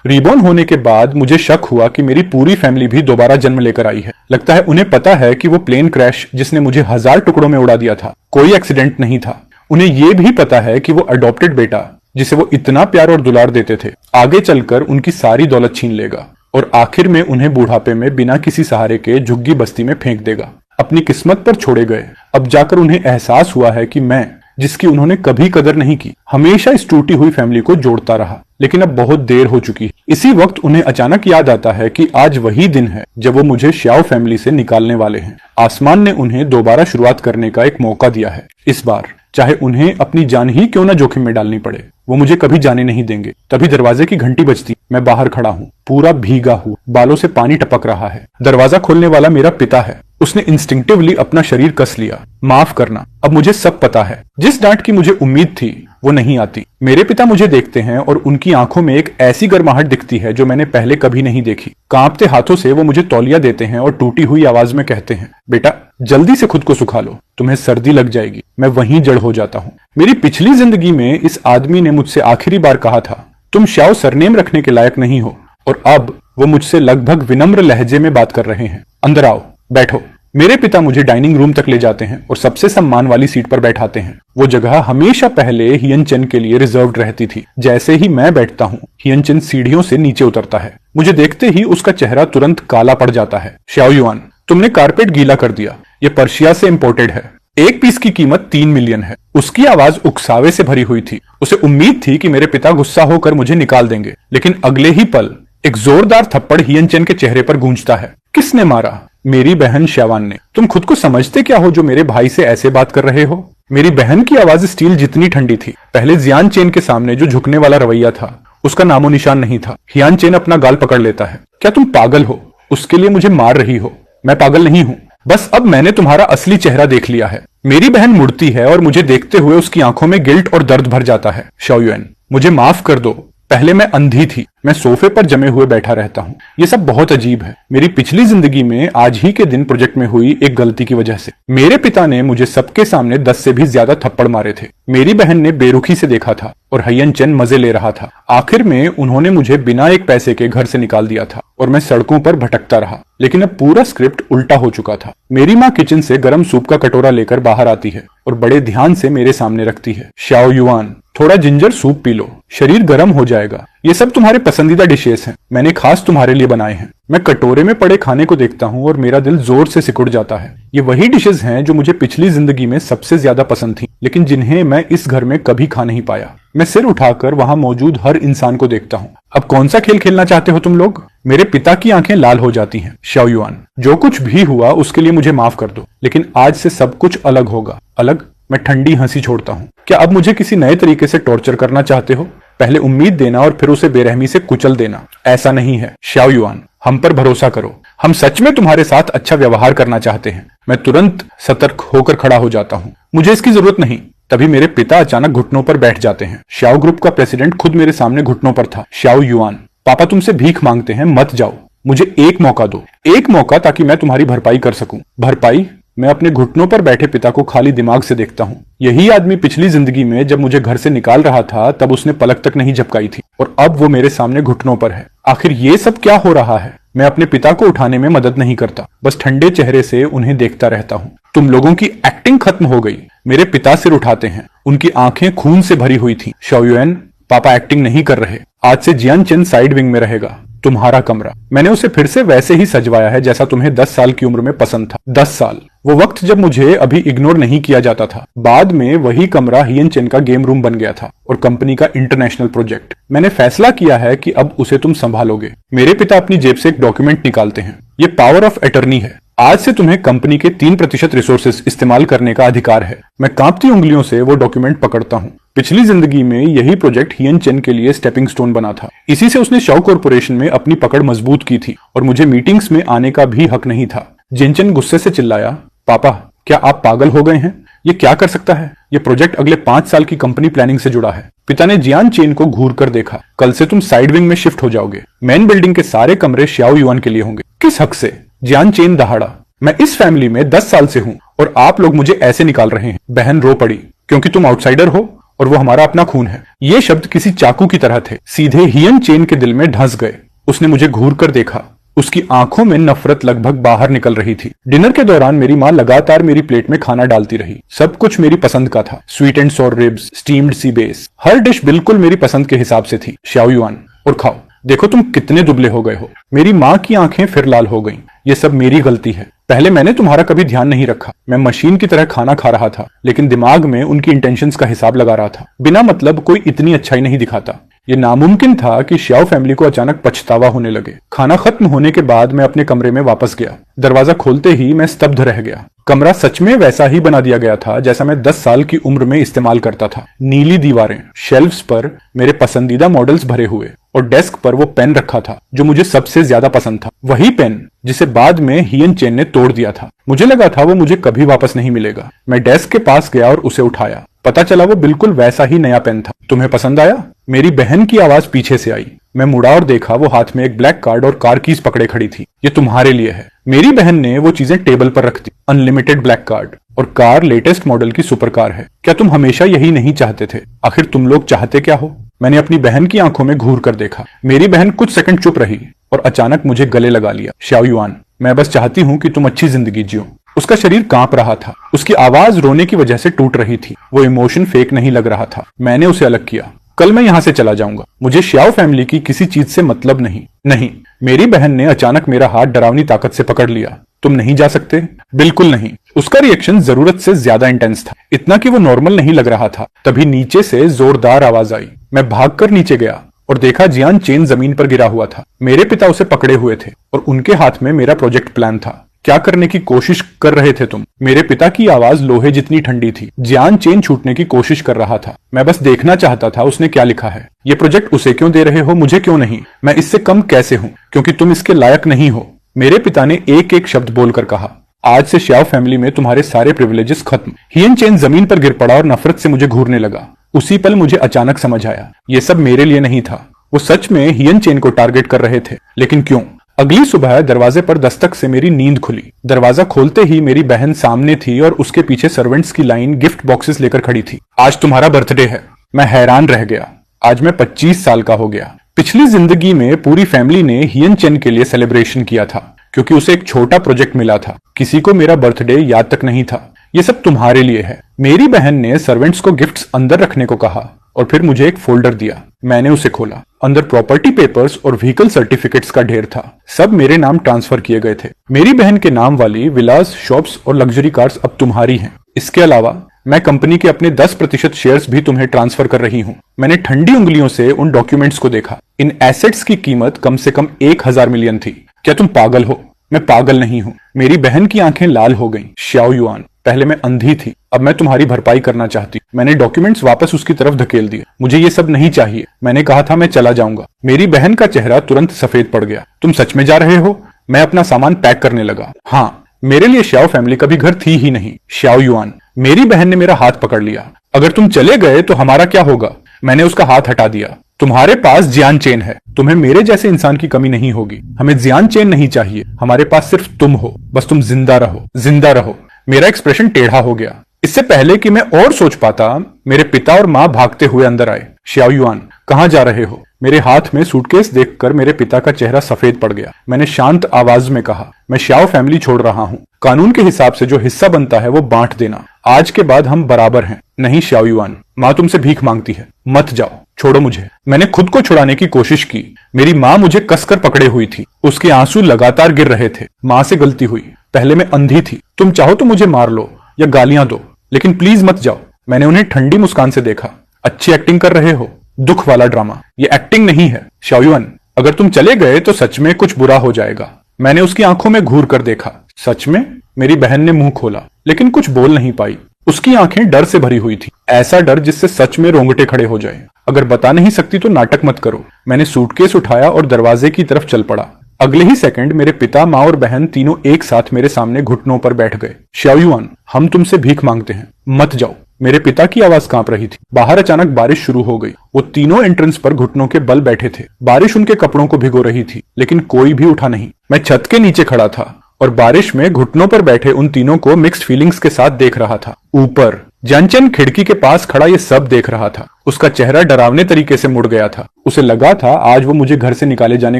Reborn होने के बाद मुझे शक हुआ कि मेरी पूरी फैमिली भी दोबारा जन्म लेकर आई है। लगता है उन्हें पता है कि वो प्लेन क्रैश जिसने मुझे 1000 टुकड़ों में उड़ा दिया था कोई एक्सीडेंट नहीं था। उन्हें यह भी पता है कि वो अडॉप्टेड बेटा जिसे वो इतना प्यार और दुलार देते थे आगे चलकर उनकी सारी दौलत छीन लेगा और आखिर में उन्हें बुढ़ापे में बिना किसी सहारे के झुग्गी बस्ती में फेंक देगा। अपनी किस्मत पर छोड़े गए। अब जाकर उन्हें एहसास हुआ है कि मैं, जिसकी उन्होंने कभी कदर नहीं की, हमेशा इस टूटी हुई फैमिली को जोड़ता रहा, लेकिन अब बहुत देर हो चुकी है। इसी वक्त उन्हें अचानक याद आता है कि आज वही दिन है जब वो मुझे श्याओ फैमिली से निकालने वाले हैं। आसमान ने उन्हें दोबारा शुरुआत करने का एक मौका दिया है। इस बार चाहे उन्हें अपनी जान ही क्यों न जोखिम में डालनी पड़े, वो मुझे कभी जाने नहीं देंगे। तभी दरवाजे की घंटी बजती। मैं बाहर खड़ा हूँ, पूरा भीगा हूँ, बालों से पानी टपक रहा है। दरवाजा खोलने वाला मेरा पिता है। उसने इंस्टिंक्टिवली अपना शरीर कस लिया। माफ करना, अब मुझे सब पता है। जिस डांट की मुझे उम्मीद थी वो नहीं आती। मेरे पिता मुझे देखते हैं और उनकी आंखों में एक ऐसी गर्माहट दिखती है जो मैंने पहले कभी नहीं देखी। कांपते हाथों से वो मुझे तौलिया देते हैं और टूटी हुई आवाज में कहते हैं, बेटा जल्दी से खुद को सुखा लो, तुम्हें सर्दी लग जाएगी। मैं वहीं जड़ हो जाता हूँ। मेरी पिछली जिंदगी में इस आदमी ने मुझसे आखिरी बार कहा था, तुम श्याओ सरनेम रखने के लायक नहीं हो, और अब वो मुझसे लगभग विनम्र लहजे में बात कर रहे हैं। अंदर आओ, बैठो। मेरे पिता मुझे डाइनिंग रूम तक ले जाते हैं और सबसे सम्मान वाली सीट पर बैठाते हैं। वो जगह हमेशा पहले हियन चेन के लिए रिजर्व्ड रहती थी। जैसे ही मैं बैठता हूँ, हियन चेन सीढ़ियों से नीचे उतरता है। मुझे देखते ही उसका चेहरा तुरंत काला पड़ जाता है। श्याओ युआन, तुमने कारपेट गीला कर दिया। ये पर्शिया से इंपोर्टेड है। एक पीस की कीमत 3 मिलियन है। उसकी आवाज उकसावे से भरी हुई थी। उसे उम्मीद थी कि मेरे पिता गुस्सा होकर मुझे निकाल देंगे, लेकिन अगले ही पल एक जोरदार थप्पड़ हियन चेन के चेहरे पर गूंजता है। किसने मारा? मेरी बहन श्यावान ने। तुम खुद को समझते क्या हो जो मेरे भाई से ऐसे बात कर रहे हो? मेरी बहन की आवाज स्टील जितनी ठंडी थी। पहले जियान चेन के सामने जो झुकने वाला रवैया था उसका नामो निशान नहीं था। हियान चेन अपना गाल पकड़ लेता है। क्या तुम पागल हो? उसके लिए मुझे मार रही हो? मैं पागल नहीं हूं। बस अब मैंने तुम्हारा असली चेहरा देख लिया है। मेरी बहन मुड़ती है और मुझे देखते हुए उसकी आंखों में गिल्ट और दर्द भर जाता है। श्याओ युआन, मुझे माफ कर दो। पहले मैं अंधी थी। मैं सोफे पर जमे हुए बैठा रहता हूँ। ये सब बहुत अजीब है। मेरी पिछली जिंदगी में आज ही के दिन प्रोजेक्ट में हुई एक गलती की वजह से मेरे पिता ने मुझे सबके सामने 10 से भी ज्यादा थप्पड़ मारे थे। मेरी बहन ने बेरुखी से देखा था और हियन चेन मजे ले रहा था। आखिर में उन्होंने मुझे बिना एक पैसे के घर से निकाल दिया था और मैं सड़कों पर भटकता रहा। लेकिन अब पूरा स्क्रिप्ट उल्टा हो चुका था। मेरी माँ किचन से गर्म सूप का कटोरा लेकर बाहर आती है और बड़े ध्यान से मेरे सामने रखती है। श्याओ युआन, थोड़ा जिंजर सूप पी लो, शरीर गर्म हो जाएगा। ये सब तुम्हारे पसंदीदा डिशेस हैं, मैंने खास तुम्हारे लिए बनाए हैं। मैं कटोरे में पड़े खाने को देखता हूँ और मेरा दिल जोर से सिकुड़ जाता है। ये वही डिशेस हैं जो मुझे पिछली जिंदगी में सबसे ज्यादा पसंद थी, लेकिन जिन्हें मैं इस घर में कभी खा नहीं पाया। मैं सिर उठाकर वहां मौजूद हर इंसान को देखता हूँ। अब कौन सा खेल खेलना चाहते हो तुम लोग? मेरे पिता की आंखें लाल हो जाती हैं। श्याओ युआन, जो कुछ भी हुआ उसके लिए मुझे माफ कर दो, लेकिन आज से सब कुछ अलग होगा। अलग? मैं ठंडी हंसी छोड़ता हूँ। क्या अब मुझे किसी नए तरीके से टॉर्चर करना चाहते हो? पहले उम्मीद देना और फिर उसे बेरहमी से कुचल देना। ऐसा नहीं है श्याओ युआन, हम पर भरोसा करो। हम सच में तुम्हारे साथ अच्छा व्यवहार करना चाहते हैं। मैं तुरंत सतर्क होकर खड़ा हो जाता हूँ। मुझे इसकी जरूरत नहीं। तभी मेरे पिता अचानक घुटनों पर बैठ जाते हैं। श्याओ ग्रुप का प्रेसिडेंट खुद मेरे सामने घुटनों पर था। श्याओ युआन, पापा तुमसे भीख मांगते हैं, मत जाओ। मुझे एक मौका दो, एक मौका, ताकि मैं तुम्हारी भरपाई कर सकूं। भरपाई? मैं अपने घुटनों पर बैठे पिता को खाली दिमाग से देखता हूँ। यही आदमी पिछली जिंदगी में जब मुझे घर से निकाल रहा था तब उसने पलक तक नहीं झपकाई थी, और अब वो मेरे सामने घुटनों पर है। आखिर ये सब क्या हो रहा है? मैं अपने पिता को उठाने में मदद नहीं करता, बस ठंडे चेहरे से उन्हें देखता रहता हूँ। तुम लोगों की एक्टिंग खत्म हो गई। मेरे पिता सिर उठाते हैं। उनकी आंखें खून से भरी हुई थी। श्याओ युआन, पापा एक्टिंग नहीं कर रहे। आज से जियान चेन साइड विंग में रहेगा। तुम्हारा कमरा मैंने उसे फिर से वैसे ही सजवाया है जैसा तुम्हें 10 साल की उम्र में पसंद था। 10 साल, वो वक्त जब मुझे अभी इग्नोर नहीं किया जाता था। बाद में वही कमरा हियन चेन का गेम रूम बन गया था और कंपनी का इंटरनेशनल प्रोजेक्ट। मैंने फैसला किया है कि अब उसे तुम संभालोगे। मेरे पिता अपनी जेब से एक डॉक्यूमेंट निकालते हैं। ये पावर ऑफ अटर्नी है। आज से तुम्हें कंपनी के 3% रिसोर्सेज इस्तेमाल करने का अधिकार है। मैं कांपती उंगलियों से वो डॉक्यूमेंट पकड़ता हूँ। पिछली जिंदगी में यही प्रोजेक्ट हियन चेन के लिए स्टेपिंग स्टोन बना था। इसी से उसने शाओ कॉर्पोरेशन में अपनी पकड़ मजबूत की थी और मुझे मीटिंग्स में आने का भी हक नहीं था। जिनचेन गुस्से से चिल्लाया, पापा क्या आप पागल हो गए हैं? ये क्या कर सकता है? ये प्रोजेक्ट अगले 5 साल की कंपनी प्लानिंग से जुड़ा है। पिता ने जियान चेन को घूर कर देखा। कल से तुम साइड विंग में शिफ्ट हो जाओगे। मेन बिल्डिंग के सारे कमरे श्याओ युआन के लिए होंगे। किस हक से? जियान चेन दहाड़ा। मैं इस फैमिली में 10 साल से हूँ और आप लोग मुझे ऐसे निकाल रहे हैं। बहन रो पड़ी। क्योंकि तुम आउटसाइडर हो और वो हमारा अपना खून है। ये शब्द किसी चाकू की तरह थे, सीधे हियन चेन के दिल में धंस गए। उसने मुझे घूर कर देखा। उसकी आंखों में नफरत लगभग बाहर निकल रही थी। डिनर के दौरान मेरी माँ लगातार मेरी प्लेट में खाना डालती रही। सब कुछ मेरी पसंद का था। Sweet and sour ribs, steamed sea bass, हर डिश बिल्कुल मेरी पसंद के हिसाब से थी। शाओ युआन, और खाओ, देखो तुम कितने दुबले हो गए हो। मेरी माँ की आंखें फिर लाल हो गईं। ये सब मेरी गलती है। पहले मैंने तुम्हारा कभी ध्यान नहीं रखा। मैं मशीन की तरह खाना खा रहा था, लेकिन दिमाग में उनकी इंटेंशंस का हिसाब लगा रहा था। बिना मतलब कोई इतनी अच्छाई नहीं दिखाता। ये नामुमकिन था कि श्याओ फैमिली को अचानक पछतावा होने लगे। खाना खत्म होने के बाद मैं अपने कमरे में वापस गया। दरवाजा खोलते ही मैं स्तब्ध रह गया। कमरा सच में वैसा ही बना दिया गया था जैसा मैं 10 साल की उम्र में इस्तेमाल करता था। नीली दीवारें, शेल्फ्स पर मेरे पसंदीदा मॉडल्स भरे हुए, और डेस्क पर वो पेन रखा था जो मुझे सबसे ज्यादा पसंद था। वही पेन जिसे बाद में हियन चेन ने तोड़ दिया था। मुझे लगा था वो मुझे कभी वापस नहीं मिलेगा। मैं डेस्क के पास गया और उसे उठाया। पता चला वो बिल्कुल वैसा ही नया पेन था। तुम्हें पसंद आया? मेरी बहन की आवाज पीछे से आई। मैं मुड़ा और देखा, वो हाथ में एक ब्लैक कार्ड और कार कीज पकड़े खड़ी थी। ये तुम्हारे लिए है। मेरी बहन ने वो चीजें टेबल पर रख दी। अनलिमिटेड ब्लैक कार्ड, और कार लेटेस्ट मॉडल की सुपर कार है। क्या तुम हमेशा यही नहीं चाहते थे? आखिर तुम लोग चाहते क्या हो? मैंने अपनी बहन की आंखों में घूर कर देखा। मेरी बहन कुछ सेकंड चुप रही और अचानक मुझे गले लगा लिया। शाओ युआन, मैं बस चाहती हूँ कि तुम अच्छी जिंदगी जियो। उसका शरीर कांप रहा था। उसकी आवाज रोने की वजह से टूट रही थी। वो इमोशन फेक नहीं लग रहा था। मैंने उसे अलग किया। कल मैं यहाँ से चला जाऊंगा। मुझे श्याओ फैमिली की किसी चीज से मतलब नहीं। नहीं। मेरी बहन ने अचानक मेरा हाथ डरावनी ताकत से पकड़ लिया। तुम नहीं जा सकते। बिल्कुल नहीं। उसका रिएक्शन जरूरत से ज्यादा इंटेंस था, इतना कि वो नॉर्मल नहीं लग रहा था। तभी नीचे से जोरदार आवाज आई। मैं भागकर नीचे गया और देखा जियान चेन जमीन पर गिरा हुआ था। मेरे पिता उसे पकड़े हुए थे और उनके हाथ में मेरा प्रोजेक्ट प्लान था। क्या करने की कोशिश कर रहे थे तुम? मेरे पिता की आवाज लोहे जितनी ठंडी थी। जियान चेन छूटने की कोशिश कर रहा था। मैं बस देखना चाहता था उसने क्या लिखा है। ये प्रोजेक्ट उसे क्यों दे रहे हो, मुझे क्यों नहीं? मैं इससे कम कैसे हूं? क्योंकि तुम इसके लायक नहीं हो। मेरे पिता ने एक एक शब्द बोलकर कहा, आज से श्याओ फैमिली में तुम्हारे सारे प्रिविलेजेस खत्म। हियन चेन जमीन पर गिर पड़ा और नफरत से मुझे घूरने लगा। उसी पल मुझे अचानक समझ आया, ये सब मेरे लिए नहीं था। वो सच में हियन चेन को टारगेट कर रहे थे, लेकिन क्यों? अगली सुबह दरवाजे पर दस्तक से मेरी नींद खुली। दरवाजा खोलते ही मेरी बहन सामने थी और उसके पीछे सर्वेंट्स की लाइन गिफ्ट बॉक्सेस लेकर खड़ी थी। आज तुम्हारा बर्थडे है। मैं हैरान रह गया। आज मैं 25 साल का हो गया। पिछली जिंदगी में पूरी फैमिली ने हियन चेन के लिए सेलिब्रेशन किया था, क्योंकि उसे एक छोटा प्रोजेक्ट मिला था। किसी को मेरा बर्थडे याद तक नहीं था। ये सब तुम्हारे लिए है। मेरी बहन ने सर्वेंट्स को गिफ्ट्स अंदर रखने को कहा और फिर मुझे एक फोल्डर दिया। मैंने उसे खोला। अंदर प्रॉपर्टी पेपर्स और व्हीकल सर्टिफिकेट्स का ढेर था। सब मेरे नाम ट्रांसफर किए गए थे। मेरी बहन के नाम वाली विलास, शॉप्स और लग्जरी कार्स अब तुम्हारी हैं। इसके अलावा मैं कंपनी के अपने 10% शेयर्स भी तुम्हें ट्रांसफर कर रही हूँ। मैंने ठंडी उंगलियों से उन डॉक्यूमेंट्स को देखा। इन एसेट्स की कीमत कम से कम 1000 मिलियन थी। क्या तुम पागल हो? मैं पागल नहीं हूँ। मेरी बहन की आंखें लाल हो गईं। श्याओ युआन, पहले मैं अंधी थी, अब मैं तुम्हारी भरपाई करना चाहती हूँ। मैंने डॉक्यूमेंट्स वापस उसकी तरफ धकेल दिए। मुझे ये सब नहीं चाहिए। मैंने कहा था मैं चला जाऊंगा। मेरी बहन का चेहरा तुरंत सफेद पड़ गया। तुम सच में जा रहे हो? मैं अपना सामान पैक करने लगा। हाँ, मेरे लिए श्याओ फैमिली कभी घर थी ही नहीं। श्याओ युआन, मेरी बहन ने मेरा हाथ पकड़ लिया। अगर तुम चले गए तो हमारा क्या होगा? मैंने उसका हाथ हटा दिया। तुम्हारे पास जियान चेन है। तुम्हें मेरे जैसे इंसान की कमी नहीं होगी। हमें जियान चेन नहीं चाहिए। हमारे पास सिर्फ तुम हो। बस तुम जिंदा रहो, जिंदा रहो। मेरा एक्सप्रेशन टेढ़ा हो गया। इससे पहले कि मैं और सोच पाता, मेरे पिता और माँ भागते हुए अंदर आए। श्याओ युआन, कहाँ जा रहे हो? मेरे हाथ में सूटकेस देखकर मेरे पिता का चेहरा सफेद पड़ गया। मैंने शांत आवाज में कहा, मैं श्याओ फैमिली छोड़ रहा हूँ। कानून के हिसाब से जो हिस्सा बनता है वो बांट देना। आज के बाद हम बराबर हैं। नहीं श्याओ युआन, माँ तुमसे भीख मांगती है। मत जाओ, छोड़ो मुझे। मैंने खुद को छुड़ाने की कोशिश की। मेरी माँ मुझे कसकर पकड़े हुई थी। उसके आंसू लगातार गिर रहे थे। माँ से गलती हुई। पहले मैं अंधी थी। तुम चाहो तो मुझे मार लो या गालियां दो, लेकिन प्लीज मत जाओ। मैंने उन्हें ठंडी मुस्कान से देखा। अच्छी एक्टिंग कर रहे हो। दुख वाला ड्रामा। ये एक्टिंग नहीं है। श्याओ युआन, अगर तुम चले गए तो सच में कुछ बुरा हो जाएगा। मैंने उसकी आंखों में घूर कर देखा। सच में? मेरी बहन ने मुंह खोला, लेकिन कुछ बोल नहीं पाई। उसकी आंखें डर से भरी हुई थी। ऐसा डर जिससे सच में रोंगटे खड़े हो जाए। अगर बता नहीं सकती तो नाटक मत करो। मैंने सूटकेस उठाया और दरवाजे की तरफ चल पड़ा। अगले ही सेकंड मेरे पिता, माँ और बहन तीनों एक साथ मेरे सामने घुटनों पर बैठ गए। श्याओ युआन, हम तुमसे भीख मांगते हैं, मत जाओ। मेरे पिता की आवाज कांप रही थी। बाहर अचानक बारिश शुरू हो गई। वो तीनों एंट्रेंस पर घुटनों के बल बैठे थे। बारिश उनके कपड़ों को भिगो रही थी, लेकिन कोई भी उठा नहीं। मैं छत के नीचे खड़ा था और बारिश में घुटनों पर बैठे उन तीनों को मिक्स्ड फीलिंग्स के साथ देख रहा था। ऊपर जियानचेन खिड़की के पास खड़ा ये सब देख रहा था। उसका चेहरा डरावने तरीके से मुड़ गया था। उसे लगा था आज वो मुझे घर से निकाले जाने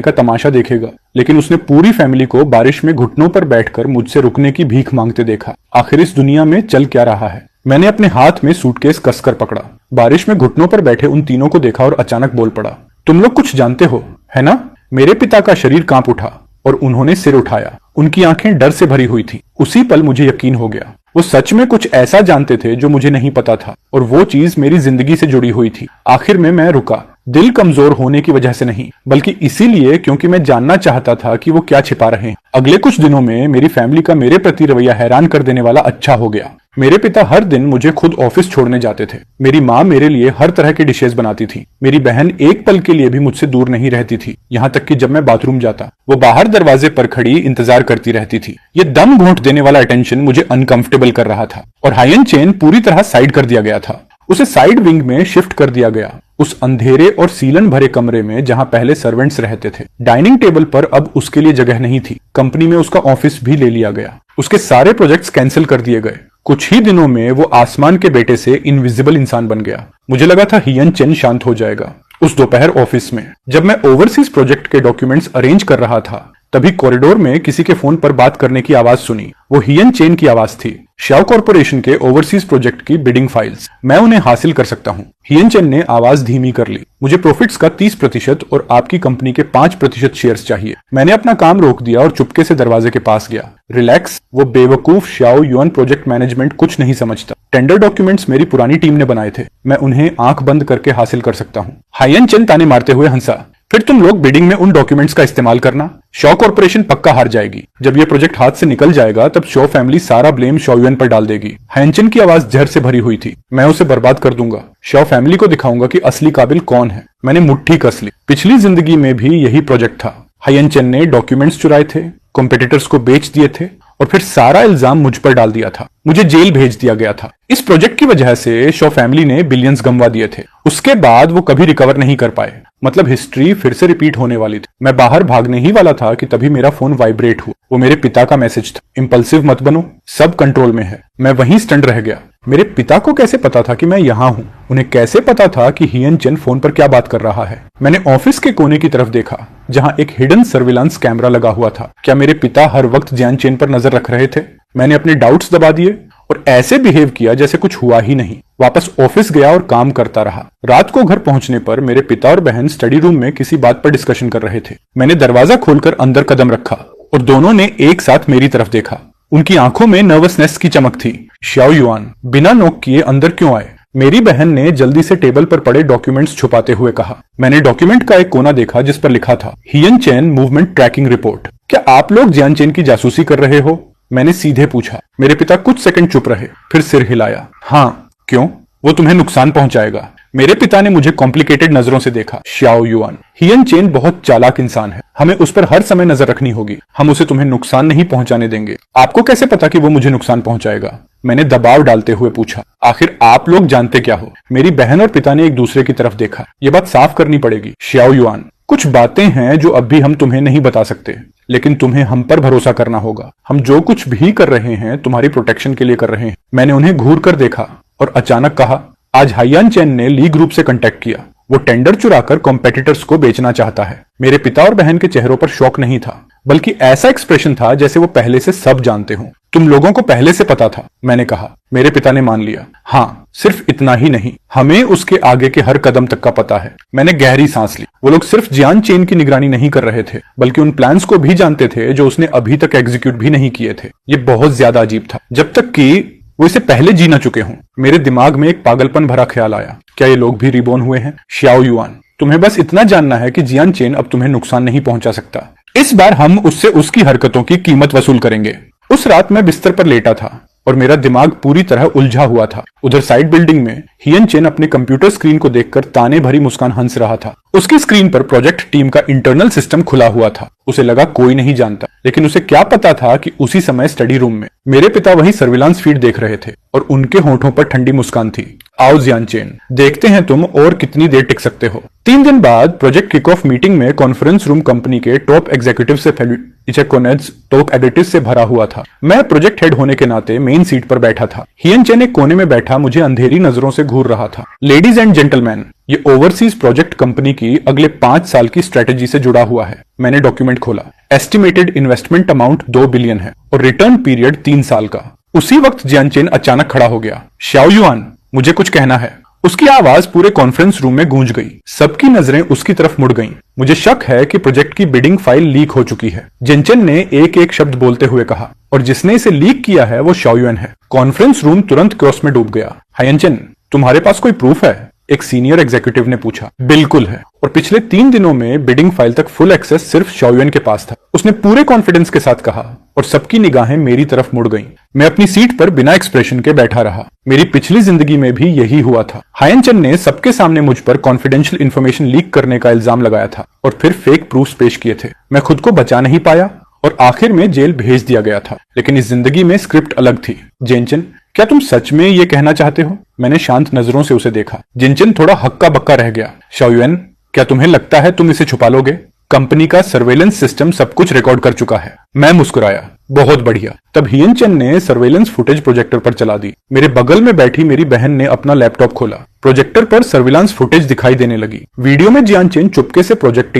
का तमाशा देखेगा, लेकिन उसने पूरी फैमिली को बारिश में घुटनों पर बैठकर मुझसे रुकने की भीख मांगते देखा। आखिर इस दुनिया में चल क्या रहा है? मैंने अपने हाथ में सूटकेस कसकर पकड़ा, बारिश में घुटनों पर बैठे उन तीनों को देखा और अचानक बोल पड़ा, तुम लोग कुछ जानते हो, है ना? मेरे पिता का शरीर कांप उठा और उन्होंने सिर उठाया। उनकी आंखें डर से भरी हुई थी। उसी पल मुझे यकीन हो गया, वो सच में कुछ ऐसा जानते थे जो मुझे नहीं पता था, और वो चीज मेरी जिंदगी से जुड़ी हुई थी। आखिर में मैं रुका, दिल कमजोर होने की वजह से नहीं, बल्कि इसीलिए क्योंकि मैं जानना चाहता था कि वो क्या छिपा रहे हैं। अगले कुछ दिनों में मेरी फैमिली का मेरे प्रति रवैया हैरान कर देने वाला अच्छा हो गया। मेरे पिता हर दिन मुझे खुद ऑफिस छोड़ने जाते थे। मेरी माँ मेरे लिए हर तरह की डिशेस बनाती थी। मेरी बहन एक पल के लिए भी मुझसे दूर नहीं रहती थी। यहाँ तक कि जब मैं बाथरूम जाता, वो बाहर दरवाजे पर खड़ी इंतजार करती रहती थी। ये दम घोंट देने वाला अटेंशन मुझे अनकंफर्टेबल कर रहा था। और हायन चेन पूरी तरह साइड कर दिया गया था। उसे साइड विंग में शिफ्ट कर दिया गया, उस अंधेरे और सीलन भरे कमरे में जहां पहले सर्वेंट्स रहते थे। डाइनिंग टेबल पर अब उसके लिए जगह नहीं थी। कंपनी में उसका ऑफिस भी ले लिया गया। उसके सारे प्रोजेक्ट्स कैंसिल कर दिए गए। कुछ ही दिनों में वो आसमान के बेटे से इनविजिबल इंसान बन गया। मुझे लगा था हियन चेन शांत हो जाएगा। उस दोपहर ऑफिस में जब मैं ओवरसीज प्रोजेक्ट के डॉक्यूमेंट्स अरेंज कर रहा था, तभी कॉरिडोर में किसी के फोन पर बात करने की आवाज सुनी। वो हियन चेन की आवाज थी। शाओ कॉर्पोरेशन के ओवरसीज प्रोजेक्ट की बिडिंग फाइल्स, मैं उन्हें हासिल कर सकता हूँ। हियन चेन ने आवाज धीमी कर ली। मुझे प्रॉफिट्स का 30% और आपकी कंपनी के 5% शेयर्स चाहिए। मैंने अपना काम रोक दिया और चुपके से दरवाजे के पास गया। रिलैक्स, वो बेवकूफ शाओ युआन प्रोजेक्ट मैनेजमेंट कुछ नहीं समझता। टेंडर डॉक्यूमेंट्स मेरी पुरानी टीम ने बनाए थे। मैं उन्हें आंख बंद करके हासिल कर सकता हूँ। हायन चेन ताने मारते हुए हंसा। फिर तुम लोग बिडिंग में उन डॉक्यूमेंट्स का इस्तेमाल करना। शॉ कॉर्पोरेशन पक्का हार जाएगी। जब ये प्रोजेक्ट हाथ से निकल जाएगा तब शॉ फैमिली सारा ब्लेम शॉ युआन पर डाल देगी। हायनचेन की आवाज जहर से भरी हुई थी। मैं उसे बर्बाद कर दूंगा। शॉ फैमिली को दिखाऊंगा कि असली काबिल कौन है। मैंने मुट्ठी कस ली। पिछली जिंदगी में भी यही प्रोजेक्ट था। हायनचेन ने डॉक्यूमेंट्स चुराए थे, कॉम्पिटिटर्स को बेच दिए थे और फिर सारा इल्जाम मुझ पर डाल दिया था। मुझे जेल भेज दिया गया था। इस प्रोजेक्ट की वजह से शॉ फैमिली ने बिलियंस गंवा दिए थे। उसके बाद वो कभी रिकवर नहीं कर पाए। मतलब हिस्ट्री फिर से रिपीट होने वाली थी। मैं बाहर भागने ही वाला था कि तभी मेरा फोन वाइब्रेट हुआ। वो मेरे पिता का मैसेज था, इंपल्सिव मत बनो, सब कंट्रोल में है। मैं वहीं स्टंट रह गया। मेरे पिता को कैसे पता था कि मैं यहाँ हूँ? उन्हें कैसे पता था कि हियन चेन फोन पर क्या बात कर रहा है? मैंने ऑफिस के कोने की तरफ देखा जहाँ एक हिडन सर्विलांस कैमरा लगा हुआ था। क्या मेरे पिता हर वक्त जियान चेन पर नजर रख रहे थे? मैंने अपने डाउट्स दबा दिए और ऐसे बिहेव किया जैसे कुछ हुआ ही नहीं। वापस ऑफिस गया और काम करता रहा। रात को घर पहुंचने पर मेरे पिता और बहन स्टडी रूम में किसी बात पर डिस्कशन कर रहे थे। मैंने दरवाजा खोलकर अंदर कदम रखा और दोनों ने एक साथ मेरी तरफ देखा। उनकी आंखों में नर्वसनेस की चमक थी। शाओ युआन बिना नॉक किए अंदर क्यों आए? मेरी बहन ने जल्दी से टेबल पर पड़े डॉक्यूमेंट्स छुपाते हुए कहा। मैंने डॉक्यूमेंट का एक कोना देखा जिस पर लिखा था, हियन चेन मूवमेंट ट्रैकिंग रिपोर्ट। क्या आप लोग जियान चेन की जासूसी कर रहे हो? मैंने सीधे पूछा। मेरे पिता कुछ सेकंड चुप रहे, फिर सिर हिलाया। हाँ, क्यों? वो तुम्हें नुकसान पहुंचाएगा। मेरे पिता ने मुझे कॉम्प्लिकेटेड नजरों से देखा। शाओ युआन, हियन चेन बहुत चालाक इंसान है। हमें उस पर हर समय नजर रखनी होगी। हम उसे तुम्हें नुकसान नहीं पहुंचाने देंगे। आपको कैसे पता कि वो मुझे नुकसान पहुंचाएगा? मैंने दबाव डालते हुए पूछा। आखिर आप लोग जानते क्या हो? मेरी बहन और पिता ने एक दूसरे की तरफ देखा। ये बात साफ करनी पड़ेगी शाओ युआन। कुछ बातें हैं जो अब भी हम तुम्हें नहीं बता सकते, लेकिन तुम्हें हम पर भरोसा करना होगा। हम जो कुछ भी कर रहे हैं तुम्हारी प्रोटेक्शन के लिए कर रहे हैं। मैंने उन्हें घूर कर देखा और अचानक कहा, आज हायन चेन ने ली ग्रुप से कांटेक्ट किया। वो टेंडर चुराकर कॉम्पिटिटर्स को बेचना चाहता है। मेरे पिता और बहन के चेहरों पर शौक नहीं था, बल्कि ऐसा एक्सप्रेशन था जैसे वो पहले से सब जानते हों। तुम लोगों को पहले से पता था? मैंने कहा। मेरे पिता ने मान लिया। हाँ, सिर्फ इतना ही नहीं, हमें उसके आगे के हर कदम तक का पता है। मैंने गहरी सांस ली। वो लोग सिर्फ जियान चेन की निगरानी नहीं कर रहे थे, बल्कि उन प्लान्स को भी जानते थे जो उसने अभी तक एग्जीक्यूट भी नहीं किए थे। ये बहुत ज्यादा अजीब था, जब तक कि वो इसे पहले जी ना चुके हों। मेरे दिमाग में एक पागलपन भरा ख्याल आया, क्या ये लोग भी रिबोर्न हुए हैं? शाओ युआन, तुम्हें बस इतना जानना है कि जियान चेन अब तुम्हें नुकसान नहीं पहुंचा सकता। इस बार हम उससे उसकी हरकतों की कीमत वसूल करेंगे। उस रात मैं बिस्तर पर लेटा था और मेरा दिमाग पूरी तरह उलझा हुआ था। उधर साइड बिल्डिंग में हियन चेन अपने कंप्यूटर स्क्रीन को देखकर ताने भरी मुस्कान हंस रहा था। उसकी स्क्रीन पर प्रोजेक्ट टीम का इंटरनल सिस्टम खुला हुआ था। उसे लगा कोई नहीं जानता, लेकिन उसे क्या पता था कि उसी समय स्टडी रूम में मेरे पिता वही सर्विलांस फीड देख रहे थे और उनके होठों पर ठंडी मुस्कान थी। आओ जियानचेन, देखते हैं तुम और कितनी देर टिक सकते हो। 3 दिन बाद प्रोजेक्ट किक ऑफ मीटिंग में कॉन्फ्रेंस रूम कंपनी के टॉप एग्जीक्यूटिव से टोक एडिटिव से भरा हुआ था। मैं प्रोजेक्ट हेड होने के नाते मेन सीट पर बैठा था। हियनचेन एक कोने में बैठा मुझे अंधेरी नजरों से घूर रहा था। लेडीज एंड जेंटलमैन, ये ओवरसीज प्रोजेक्ट कंपनी की अगले 5 साल की स्ट्रेटेजी से जुड़ा हुआ है। मैंने डॉक्यूमेंट खोला। एस्टिमेटेड इन्वेस्टमेंट अमाउंट 2 बिलियन है और रिटर्न पीरियड 3 साल का। उसी वक्त जियानचेन अचानक खड़ा हो गया। शाओ युआन, मुझे कुछ कहना है। उसकी आवाज पूरे कॉन्फ्रेंस रूम में गूंज गई। सबकी नजरें उसकी तरफ मुड़ गईं। मुझे शक है कि प्रोजेक्ट की बिडिंग फाइल लीक हो चुकी है, जिनचेन ने एक एक शब्द बोलते हुए कहा, और जिसने इसे लीक किया है वो शाओ युआन है। कॉन्फ्रेंस रूम तुरंत क्रॉस में डूब गया। हायनचेन, तुम्हारे पास कोई प्रूफ है? एक सीनियर एग्जीक्यूटिव ने पूछा। बिल्कुल है, और पिछले 3 दिनों में बिडिंग फाइल तक फुल एक्सेस सिर्फ शाओ युआन के पास था। उसने पूरे कॉन्फिडेंस के साथ कहा, और सबकी निगाहें मेरी तरफ मुड़ गईं। मैं अपनी सीट पर बिना एक्सप्रेशन के बैठा रहा। मेरी पिछली जिंदगी में भी यही हुआ था। हायनचेन ने सबके सामने मुझ पर कॉन्फिडेंशियल इंफॉर्मेशन लीक करने का इल्जाम लगाया था और फिर फेक प्रूफ्स पेश किए थे। मैं खुद को बचा नहीं पाया और आखिर में जेल भेज दिया गया था। लेकिन इस जिंदगी में स्क्रिप्ट अलग थी। जिनचेन, क्या तुम सच में ये कहना चाहते हो? मैंने शांत नजरों से उसे देखा। जिनचेन थोड़ा हक्का बक्का रह गया। शाओ युआन, क्या तुम्हें लगता है तुम इसे छुपा लोगे? कंपनी का सर्वेलेंस सिस्टम सब कुछ रिकॉर्ड कर चुका है। मैं मुस्कुराया। बहुत बढ़िया। तब हियनचेन ने सर्वेलेंस फुटेज प्रोजेक्टर पर चला दी। मेरे बगल में बैठी मेरी बहन ने अपना लैपटॉप खोला। प्रोजेक्टर पर सर्विलांस फुटेज दिखाई देने लगी। वीडियो में जियानचेन चुपके से प्रोजेक्ट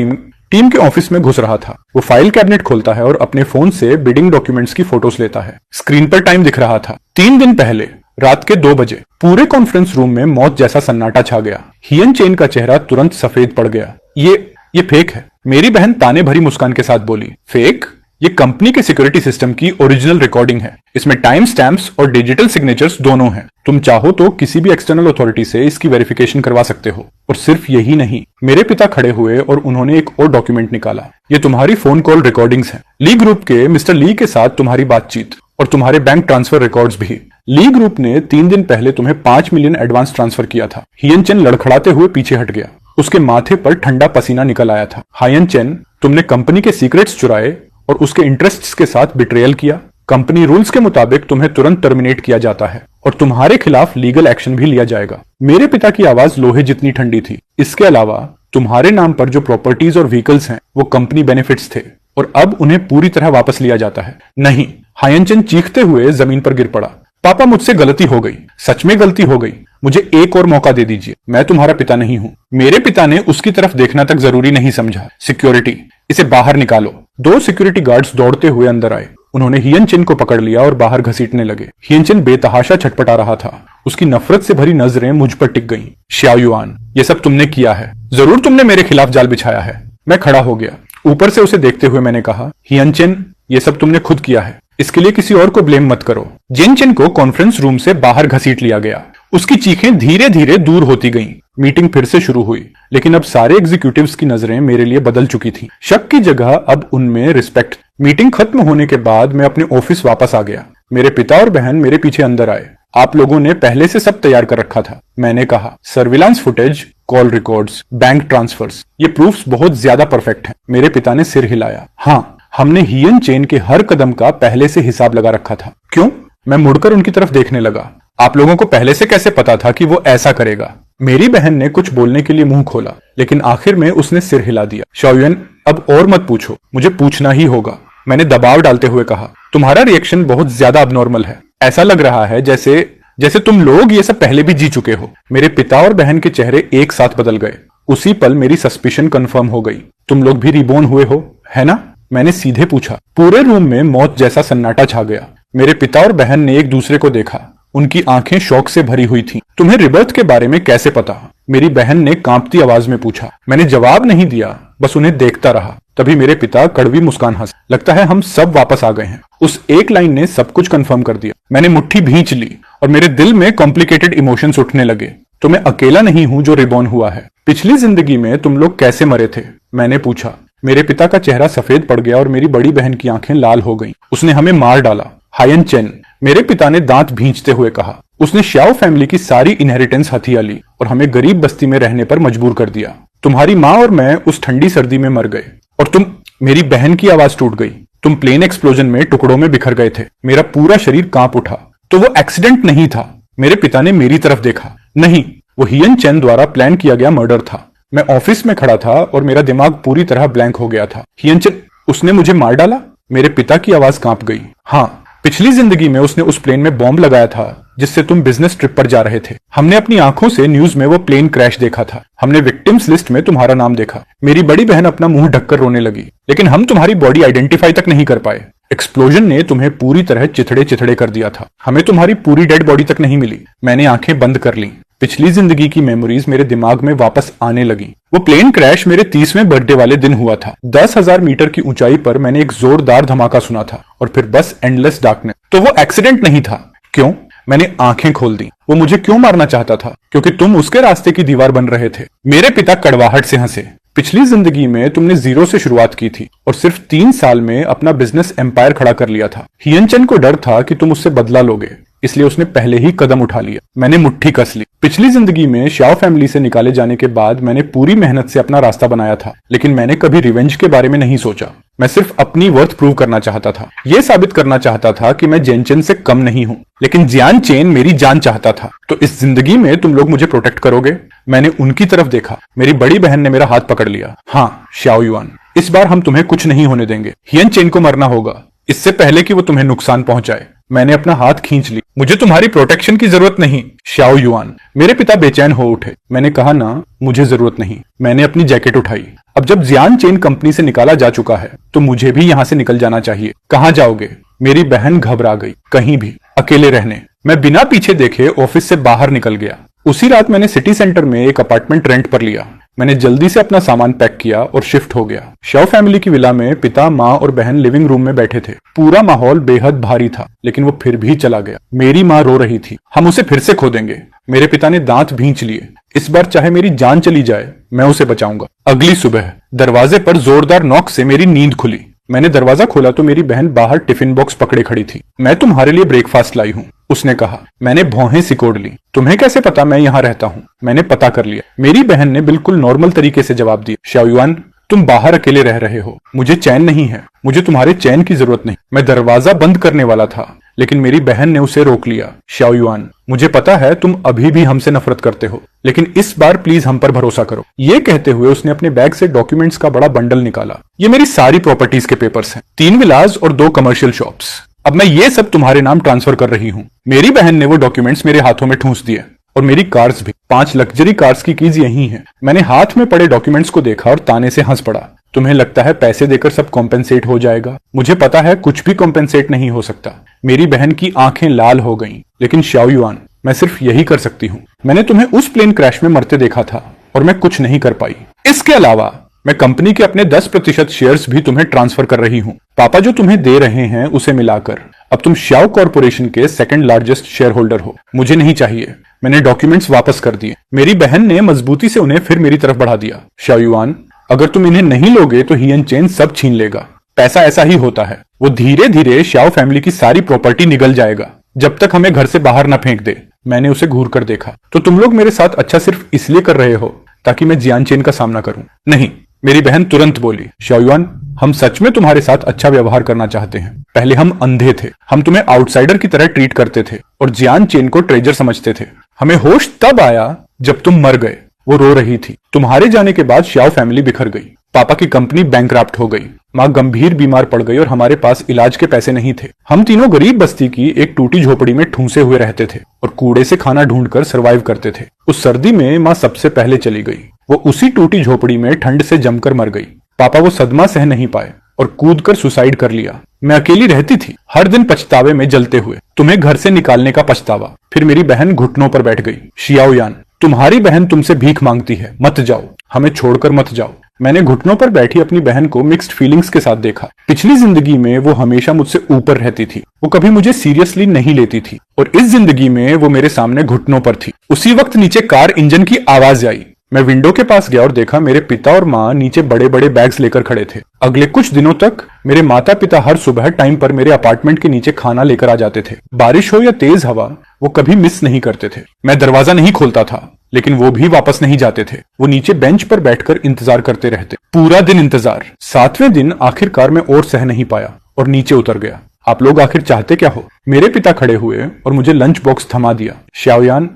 टीम के ऑफिस में घुस रहा था। वो फाइल कैबिनेट खोलता है और अपने फोन से बिडिंग डॉक्यूमेंट्स की फोटोज लेता है। स्क्रीन पर टाइम दिख रहा था, 3 दिन पहले रात के 2 बजे। पूरे कॉन्फ्रेंस रूम में मौत जैसा सन्नाटा छा गया। हियनचेन का चेहरा तुरंत सफेद पड़ गया। ये फेक है, मेरी बहन ताने भरी मुस्कान के साथ बोली। फेक? ये कंपनी के सिक्योरिटी सिस्टम की ओरिजिनल रिकॉर्डिंग है। इसमें टाइम स्टैम्प्स और डिजिटल सिग्नेचर्स दोनों हैं। तुम चाहो तो किसी भी एक्सटर्नल अथॉरिटी से इसकी वेरिफिकेशन करवा सकते हो। और सिर्फ यही नहीं, मेरे पिता खड़े हुए और उन्होंने एक और डॉक्यूमेंट निकाला। ये तुम्हारी फोन कॉल रिकॉर्डिंग्स हैं। ली ग्रुप के मिस्टर ली के साथ तुम्हारी बातचीत और तुम्हारे बैंक ट्रांसफर रिकॉर्ड्स भी। ली ग्रुप ने 3 दिन पहले तुम्हें 5 मिलियन एडवांस ट्रांसफर किया था। हियनचेन लड़खड़ाते हुए पीछे हट गया। उसके माथे पर ठंडा पसीना निकल आया था। हायनचेन, तुमने कंपनी के सीक्रेट्स चुराए और उसके इंटरेस्ट्स के साथ बिट्रेयल किया। कंपनी रूल्स के मुताबिक तुम्हें तुरंत टर्मिनेट किया जाता है और तुम्हारे खिलाफ लीगल एक्शन भी लिया जाएगा। मेरे पिता की आवाज लोहे जितनी ठंडी थी। इसके अलावा तुम्हारे नाम पर जो प्रॉपर्टीज और व्हीकल्स हैं वो कंपनी बेनिफिट्स थे और अब उन्हें पूरी तरह वापस लिया जाता है। नहीं, हायनचेन चीखते हुए जमीन पर गिर पड़ा। पापा, मुझसे गलती हो गई, सच में गलती हो गई। मुझे एक और मौका दे दीजिए। मैं तुम्हारा पिता नहीं हूं। मेरे पिता ने उसकी तरफ देखना तक जरूरी नहीं समझा। सिक्योरिटी, इसे बाहर निकालो। 2 सिक्योरिटी गार्ड्स दौड़ते हुए अंदर आए। उन्होंने हियनचेन को पकड़ लिया और बाहर घसीटने लगे। हियनचेन बेतहाशा छटपटा रहा था। उसकी नफरत से भरी नजरें मुझ पर टिक गईं। शाओ युआन, ये सब तुमने किया है। जरूर तुमने मेरे खिलाफ जाल बिछाया है। मैं खड़ा हो गया। ऊपर से उसे देखते हुए मैंने कहा, हियनचेन, ये सब तुमने खुद किया है। इसके लिए किसी और को ब्लेम मत करो। जिनचेन को कॉन्फ्रेंस रूम से बाहर घसीट लिया गया। उसकी चीखें धीरे धीरे दूर होती गईं। मीटिंग फिर से शुरू हुई, लेकिन अब सारे एग्जीक्यूटिव्स की नजरें मेरे लिए बदल चुकी थी। शक की जगह अब उनमें रिस्पेक्ट। मीटिंग खत्म होने के बाद मैं अपने ऑफिस वापस आ गया। मेरे पिता और बहन मेरे पीछे अंदर आए। आप लोगों ने पहले से सब तैयार कर रखा था, मैंने कहा। Surveillance footage, call records, bank transfers, ये प्रूफ्स बहुत ज्यादा परफेक्ट हैं। मेरे पिता ने सिर हिलाया। हाँ, हमने हियनचेन के हर कदम का पहले से हिसाब लगा रखा था। क्यों? मैं मुड़कर उनकी तरफ देखने लगा। आप लोगों को पहले से कैसे पता था कि वो ऐसा करेगा? मेरी बहन ने कुछ बोलने के लिए मुंह खोला, लेकिन आखिर में उसने सिर हिला दिया। शाओ युआन, अब और मत पूछो, मुझे पूछना ही होगा, मैंने दबाव डालते हुए कहा। तुम्हारा रिएक्शन बहुत ज्यादा अबनॉर्मल है। ऐसा लग रहा है जैसे तुम लोग ये सब पहले भी जी चुके हो। मेरे पिता और बहन के चेहरे एक साथ बदल गए। उसी पल मेरी सस्पिशन कंफर्म हो गई। तुम लोग भी रिबोर्न हुए हो, है ना? मैंने सीधे पूछा। पूरे रूम में मौत जैसा सन्नाटा छा गया। मेरे पिता और बहन ने एक दूसरे को देखा। उनकी आंखें शौक से भरी हुई थीं। तुम्हें रिबर्थ के बारे में कैसे पता? मेरी बहन ने कांपती आवाज में पूछा। मैंने जवाब नहीं दिया, बस उन्हें देखता रहा। तभी मेरे पिता कड़वी मुस्कान हंस। लगता है हम सब वापस आ गए हैं। उस एक लाइन ने सब कुछ कंफर्म कर दिया। मैंने मुट्ठी भींच ली और मेरे दिल में कॉम्प्लिकेटेड इमोशंस उठने लगे। तो मैं अकेला नहीं हूं जो रिबॉर्न हुआ है। पिछली जिंदगी में तुम लोग कैसे मरे थे? मैंने पूछा। मेरे पिता का चेहरा सफेद पड़ गया और मेरी बड़ी बहन की आंखें लाल हो गईं। उसने हमें मार डाला। हायनचेन, मेरे पिता ने दांत भींचते हुए कहा। उसने श्याओ फैमिली की सारी इनहेरिटेंस हथिया ली और हमें गरीब बस्ती में रहने पर मजबूर कर दिया। तुम्हारी माँ और मैं उस ठंडी सर्दी में मर गए और तुम। मेरी बहन की आवाज टूट गई। तुम प्लेन एक्सप्लोजन में टुकड़ों में बिखर गए थे। मेरा पूरा शरीर कांप उठा। तो वो एक्सीडेंट नहीं था। मेरे पिता ने मेरी तरफ देखा। नहीं, वो हियन चैन द्वारा प्लान किया गया मर्डर था। मैं ऑफिस में खड़ा था और मेरा दिमाग पूरी तरह ब्लैंक हो गया था। हियन चैन, उसने मुझे मार डाला? मेरे पिता की आवाज कांप गई। हाँ, पिछली जिंदगी में उसने उस प्लेन में बॉम्ब लगाया था जिससे तुम बिजनेस ट्रिप पर जा रहे थे। हमने अपनी आंखों से न्यूज में वो प्लेन क्रैश देखा था। हमने विक्टिम्स लिस्ट में तुम्हारा नाम देखा। मेरी बड़ी बहन अपना मुंह ढककर रोने लगी, लेकिन हम तुम्हारी बॉडी आइडेंटिफाई तक नहीं कर पाए। एक्सप्लोजन ने तुम्हें पूरी तरह चिथड़े चिथड़े कर दिया था। हमें तुम्हारी पूरी डेड बॉडी तक नहीं मिली। मैंने आंखें बंद कर ली। पिछली जिंदगी की मेमोरीज मेरे दिमाग में वापस आने लगी। वो प्लेन क्रैश मेरे 30वें बर्थडे वाले दिन हुआ था। 10,000 मीटर की ऊंचाई पर मैंने एक जोरदार धमाका सुना था और फिर बस एंडलेस डार्कनेस। तो वो एक्सीडेंट नहीं था। क्यों? मैंने आंखें खोल दी। वो मुझे क्यों मारना चाहता था? क्योंकि तुम उसके रास्ते की दीवार बन रहे थे। मेरे पिता कड़वाहट से हंसे। पिछली जिंदगी में तुमने जीरो से शुरुआत की थी और सिर्फ 3 साल में अपना बिजनेस एम्पायर खड़ा कर लिया था। हियन चैन को डर था कि तुम उससे बदला लोगे, इसलिए उसने पहले ही कदम उठा लिया। मैंने मुट्ठी कस ली। पिछली जिंदगी में शाओ फैमिली से निकाले जाने के बाद मैंने पूरी मेहनत से अपना रास्ता बनाया था, लेकिन मैंने कभी रिवेंज के बारे में नहीं सोचा। मैं सिर्फ अपनी वर्थ प्रूव करना चाहता था। यह साबित करना चाहता था कि मैं जेन चेन से कम नहीं हूं। लेकिन जियान चेन मेरी जान चाहता था। तो इस जिंदगी में तुम लोग मुझे प्रोटेक्ट करोगे? मैंने उनकी तरफ देखा। मेरी बड़ी बहन ने मेरा हाथ पकड़ लिया। हाँ शाओ युआन, इस बार हम तुम्हें कुछ नहीं होने देंगे। हियन चेन को मरना होगा इससे पहले कि वो तुम्हें नुकसान पहुंचाए। मैंने अपना हाथ खींच ली। मुझे तुम्हारी प्रोटेक्शन की जरूरत नहीं। शाओ युआन, मेरे पिता बेचैन हो उठे। मैंने कहा ना, मुझे जरूरत नहीं। मैंने अपनी जैकेट उठाई। अब जब जियान चेन कंपनी से निकाला जा चुका है तो मुझे भी यहां से निकल जाना चाहिए। कहां जाओगे? मेरी बहन घबरा गई। कहीं भी, अकेले रहने। मैं बिना पीछे देखे ऑफिस से बाहर निकल गया। उसी रात मैंने सिटी सेंटर में एक अपार्टमेंट रेंट पर लिया। मैंने जल्दी से अपना सामान पैक किया और शिफ्ट हो गया। शाओ फैमिली की विला में पिता, माँ और बहन लिविंग रूम में बैठे थे। पूरा माहौल बेहद भारी था, लेकिन वो फिर भी चला गया। मेरी माँ रो रही थी। हम उसे फिर से खो देंगे। मेरे पिता ने दांत भींच लिए। इस बार चाहे मेरी जान चली जाए, मैं उसे बचाऊंगा। अगली सुबह दरवाजे पर जोरदार नॉक से मेरी नींद खुली। मैंने दरवाजा खोला तो मेरी बहन बाहर टिफिन बॉक्स पकड़े खड़ी थी। मैं तुम्हारे लिए ब्रेकफास्ट लाई हूँ, उसने कहा। मैंने भौहें सिकोड़ ली। तुम्हें कैसे पता मैं यहाँ रहता हूँ? मैंने पता कर लिया। मेरी बहन ने बिल्कुल नॉर्मल तरीके से जवाब दिया। शाओ युआन, तुम बाहर अकेले रह रहे हो। मुझे चैन नहीं है। मुझे तुम्हारे चैन की जरूरत नहीं। मैं दरवाजा बंद करने वाला था, लेकिन मेरी बहन ने उसे रोक लिया। शाओ युआन, मुझे पता है तुम अभी भी हमसे नफरत करते हो, लेकिन इस बार प्लीज हम पर भरोसा करो। ये कहते हुए उसने अपने बैग से डॉक्यूमेंट्स का बड़ा बंडल निकाला। ये मेरी सारी प्रॉपर्टीज के पेपर्स हैं, 3 विलास और 2 कमर्शियल शॉप्स। अब मैं ये सब तुम्हारे नाम ट्रांसफर कर रही हूँ। मेरी बहन ने वो डॉक्यूमेंट्स मेरे हाथों में ठूंस दिए। और मेरी कार्स भी। 5 लग्जरी कार्स की कीज यही हैं। मैंने हाथ में पड़े डॉक्यूमेंट्स को देखा और ताने से हंस पड़ा। तुम्हें लगता है पैसे देकर सब कॉम्पेंसेट हो जाएगा? मुझे पता है कुछ भी कॉम्पेंसेट नहीं हो सकता। मेरी बहन की आंखें लाल हो गईं। लेकिन शाओ युआन, मैं सिर्फ यही कर सकती हूँ। मैंने तुम्हें उस प्लेन क्रैश में मरते देखा था और मैं कुछ नहीं कर पाई। इसके अलावा मैं कंपनी के अपने 10% शेयर्स भी तुम्हें ट्रांसफर कर रही हूँ। पापा जो तुम्हें दे रहे हैं उसे मिलाकर। अब तुम शाओ कॉर्पोरेशन के 2nd लार्जेस्ट शेयर होल्डर हो। मुझे नहीं चाहिए। मैंने डॉक्यूमेंट्स वापस कर दिए। मेरी बहन ने मजबूती से उन्हें फिर मेरी तरफ बढ़ा दिया। शाओ युआन, अगर तुम इन्हें नहीं लोगे तो हियन चेन सब छीन लेगा। पैसा ऐसा ही होता है। वो धीरे धीरे शाओ फैमिली की सारी प्रॉपर्टी निगल जाएगा, जब तक हमें घर से बाहर न फेंक दे। मैंने उसे घूर कर देखा। तो तुम लोग मेरे साथ अच्छा सिर्फ इसलिए कर रहे हो ताकि मैं जियान चेन का सामना करूं? नहीं, मेरी बहन तुरंत बोली। शाओ युआन, हम सच में तुम्हारे साथ अच्छा व्यवहार करना चाहते हैं। पहले हम अंधे थे। हम तुम्हें आउटसाइडर की तरह ट्रीट करते थे और जियान चेन को ट्रेजर समझते थे। हमें होश तब आया जब तुम मर गए। वो रो रही थी। तुम्हारे जाने के बाद शाओ फैमिली बिखर गई। पापा की कंपनी बैंकक्रप्ट हो गई। माँ गंभीर बीमार पड़ गई और हमारे पास इलाज के पैसे नहीं थे। हम तीनों गरीब बस्ती की एक टूटी झोपड़ी में ठूंसे हुए रहते थे और कूड़े से खाना ढूंढकर सरवाइव करते थे। उस सर्दी में माँ सबसे पहले चली गई। वो उसी टूटी झोपड़ी में ठंड से जमकर मर गई। पापा वो सदमा सह नहीं पाए और कूदकर सुसाइड कर लिया। मैं अकेली रहती थी, हर दिन पछतावे में जलते हुए। तुम्हें घर से निकालने का पछतावा। फिर मेरी बहन घुटनों पर बैठ गई। शाओ युआन, तुम्हारी बहन तुमसे भीख मांगती है। मत जाओ, हमें छोड़कर मत जाओ। मैंने घुटनों पर बैठी अपनी बहन को मिक्स्ड फीलिंग्स के साथ देखा। पिछली जिंदगी में वो हमेशा मुझसे ऊपर रहती थी। वो कभी मुझे सीरियसली नहीं लेती थी और इस जिंदगी में वो मेरे सामने घुटनों पर थी। उसी वक्त नीचे कार इंजन की आवाज आई। मैं विंडो के पास गया और देखा मेरे पिता और माँ नीचे बड़े बड़े बैग्स लेकर खड़े थे। अगले कुछ दिनों तक मेरे माता पिता हर सुबह टाइम पर मेरे अपार्टमेंट के नीचे खाना लेकर आ जाते थे। बारिश हो या तेज हवा, वो कभी मिस नहीं करते थे। मैं दरवाजा नहीं खोलता था, लेकिन वो भी वापस नहीं जाते थे। वो नीचे बेंच पर बैठकर इंतजार करते रहते। पूरा दिन इंतजार। 7वें दिन आखिरकार मैं और सह नहीं पाया और नीचे उतर गया। आप लोग आखिर चाहते क्या हो? मेरे पिता खड़े हुए और मुझे लंच बॉक्स थमा दिया। शाओयान,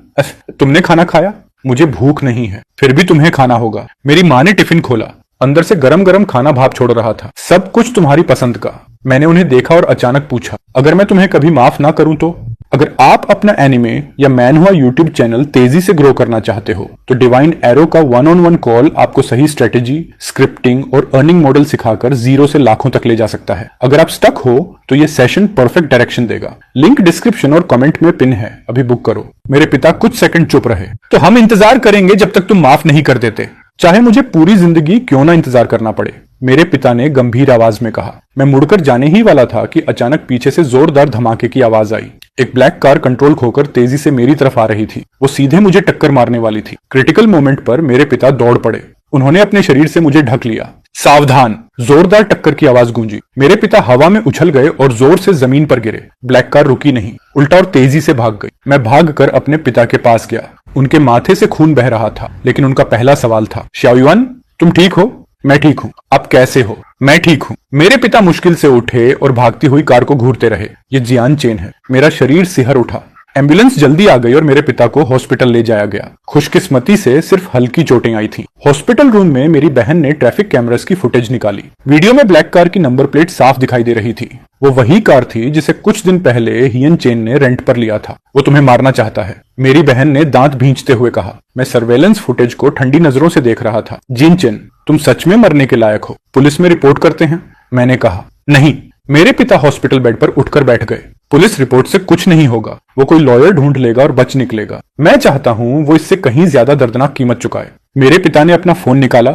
तुमने खाना खाया? मुझे भूख नहीं है। फिर भी तुम्हें खाना होगा। मेरी माँ ने टिफिन खोला। अंदर से गरम गरम खाना भाप छोड़ रहा था, सब कुछ तुम्हारी पसंद का। मैंने उन्हें देखा और अचानक पूछा, अगर मैं तुम्हें कभी माफ ना करूं तो? अगर आप अपना एनिमे या मैनहुआ यूट्यूब चैनल तेजी से ग्रो करना चाहते हो तो डिवाइन एरो का 1-on-1 कॉल आपको सही स्ट्रेटेजी, स्क्रिप्टिंग और अर्निंग मॉडल सिखाकर 0 से लाखों तक ले जा सकता है। अगर आप स्टक हो तो ये सेशन परफेक्ट डायरेक्शन देगा। लिंक डिस्क्रिप्शन और कमेंट में पिन है, अभी बुक करो। मेरे पिता कुछ सेकंड चुप रहे। तो हम इंतजार करेंगे जब तक तुम माफ नहीं कर देते, चाहे मुझे पूरी जिंदगी क्यों ना इंतजार करना पड़े, मेरे पिता ने गंभीर आवाज में कहा। मैं मुड़कर जाने ही वाला था कि अचानक पीछे से जोरदार धमाके की आवाज आई। एक ब्लैक कार कंट्रोल खोकर तेजी से मेरी तरफ आ रही थी। वो सीधे मुझे टक्कर मारने वाली थी। क्रिटिकल मोमेंट पर मेरे पिता दौड़ पड़े। उन्होंने अपने शरीर से मुझे ढक लिया। सावधान! जोरदार टक्कर की आवाज गूंजी। मेरे पिता हवा में उछल गए और जोर से जमीन पर गिरे। ब्लैक कार रुकी नहीं, उल्टा और तेजी से भाग गई। मैं भागकर अपने पिता के पास गया। उनके माथे से खून बह रहा था, लेकिन उनका पहला सवाल था, शाओयुआन, तुम ठीक हो? मैं ठीक हूँ। आप कैसे हो? मैं ठीक हूँ। मेरे पिता मुश्किल से उठे और भागती हुई कार को घूरते रहे। ये जियान चेन है। मेरा शरीर सिहर उठा। एम्बुलेंस जल्दी आ गई और मेरे पिता को हॉस्पिटल ले जाया गया। खुशकिस्मती से सिर्फ हल्की चोटें आई थी। हॉस्पिटल रूम में मेरी बहन ने ट्रैफिक कैमरास की फुटेज निकाली। वीडियो में ब्लैक कार की नंबर प्लेट साफ दिखाई दे रही थी। वो वही कार थी जिसे कुछ दिन पहले हियन चेन ने रेंट पर लिया था। वो तुम्हें मारना चाहता है, मेरी बहन ने दांत भींचते हुए कहा। मैं सर्वेलेंस फुटेज को ठंडी नजरों से देख रहा था। जिन चेन, तुम सच में मरने के लायक हो। पुलिस में रिपोर्ट करते हैं? मैंने कहा। नहीं। मेरे पिता हॉस्पिटल बेड पर उठकर बैठ गए। पुलिस रिपोर्ट से कुछ नहीं होगा। वो कोई लॉयर ढूंढ लेगा और बच निकलेगा। मैं चाहता हूं वो इससे कहीं ज्यादा दर्दनाक कीमत चुकाए। मेरे पिता ने अपना फोन निकाला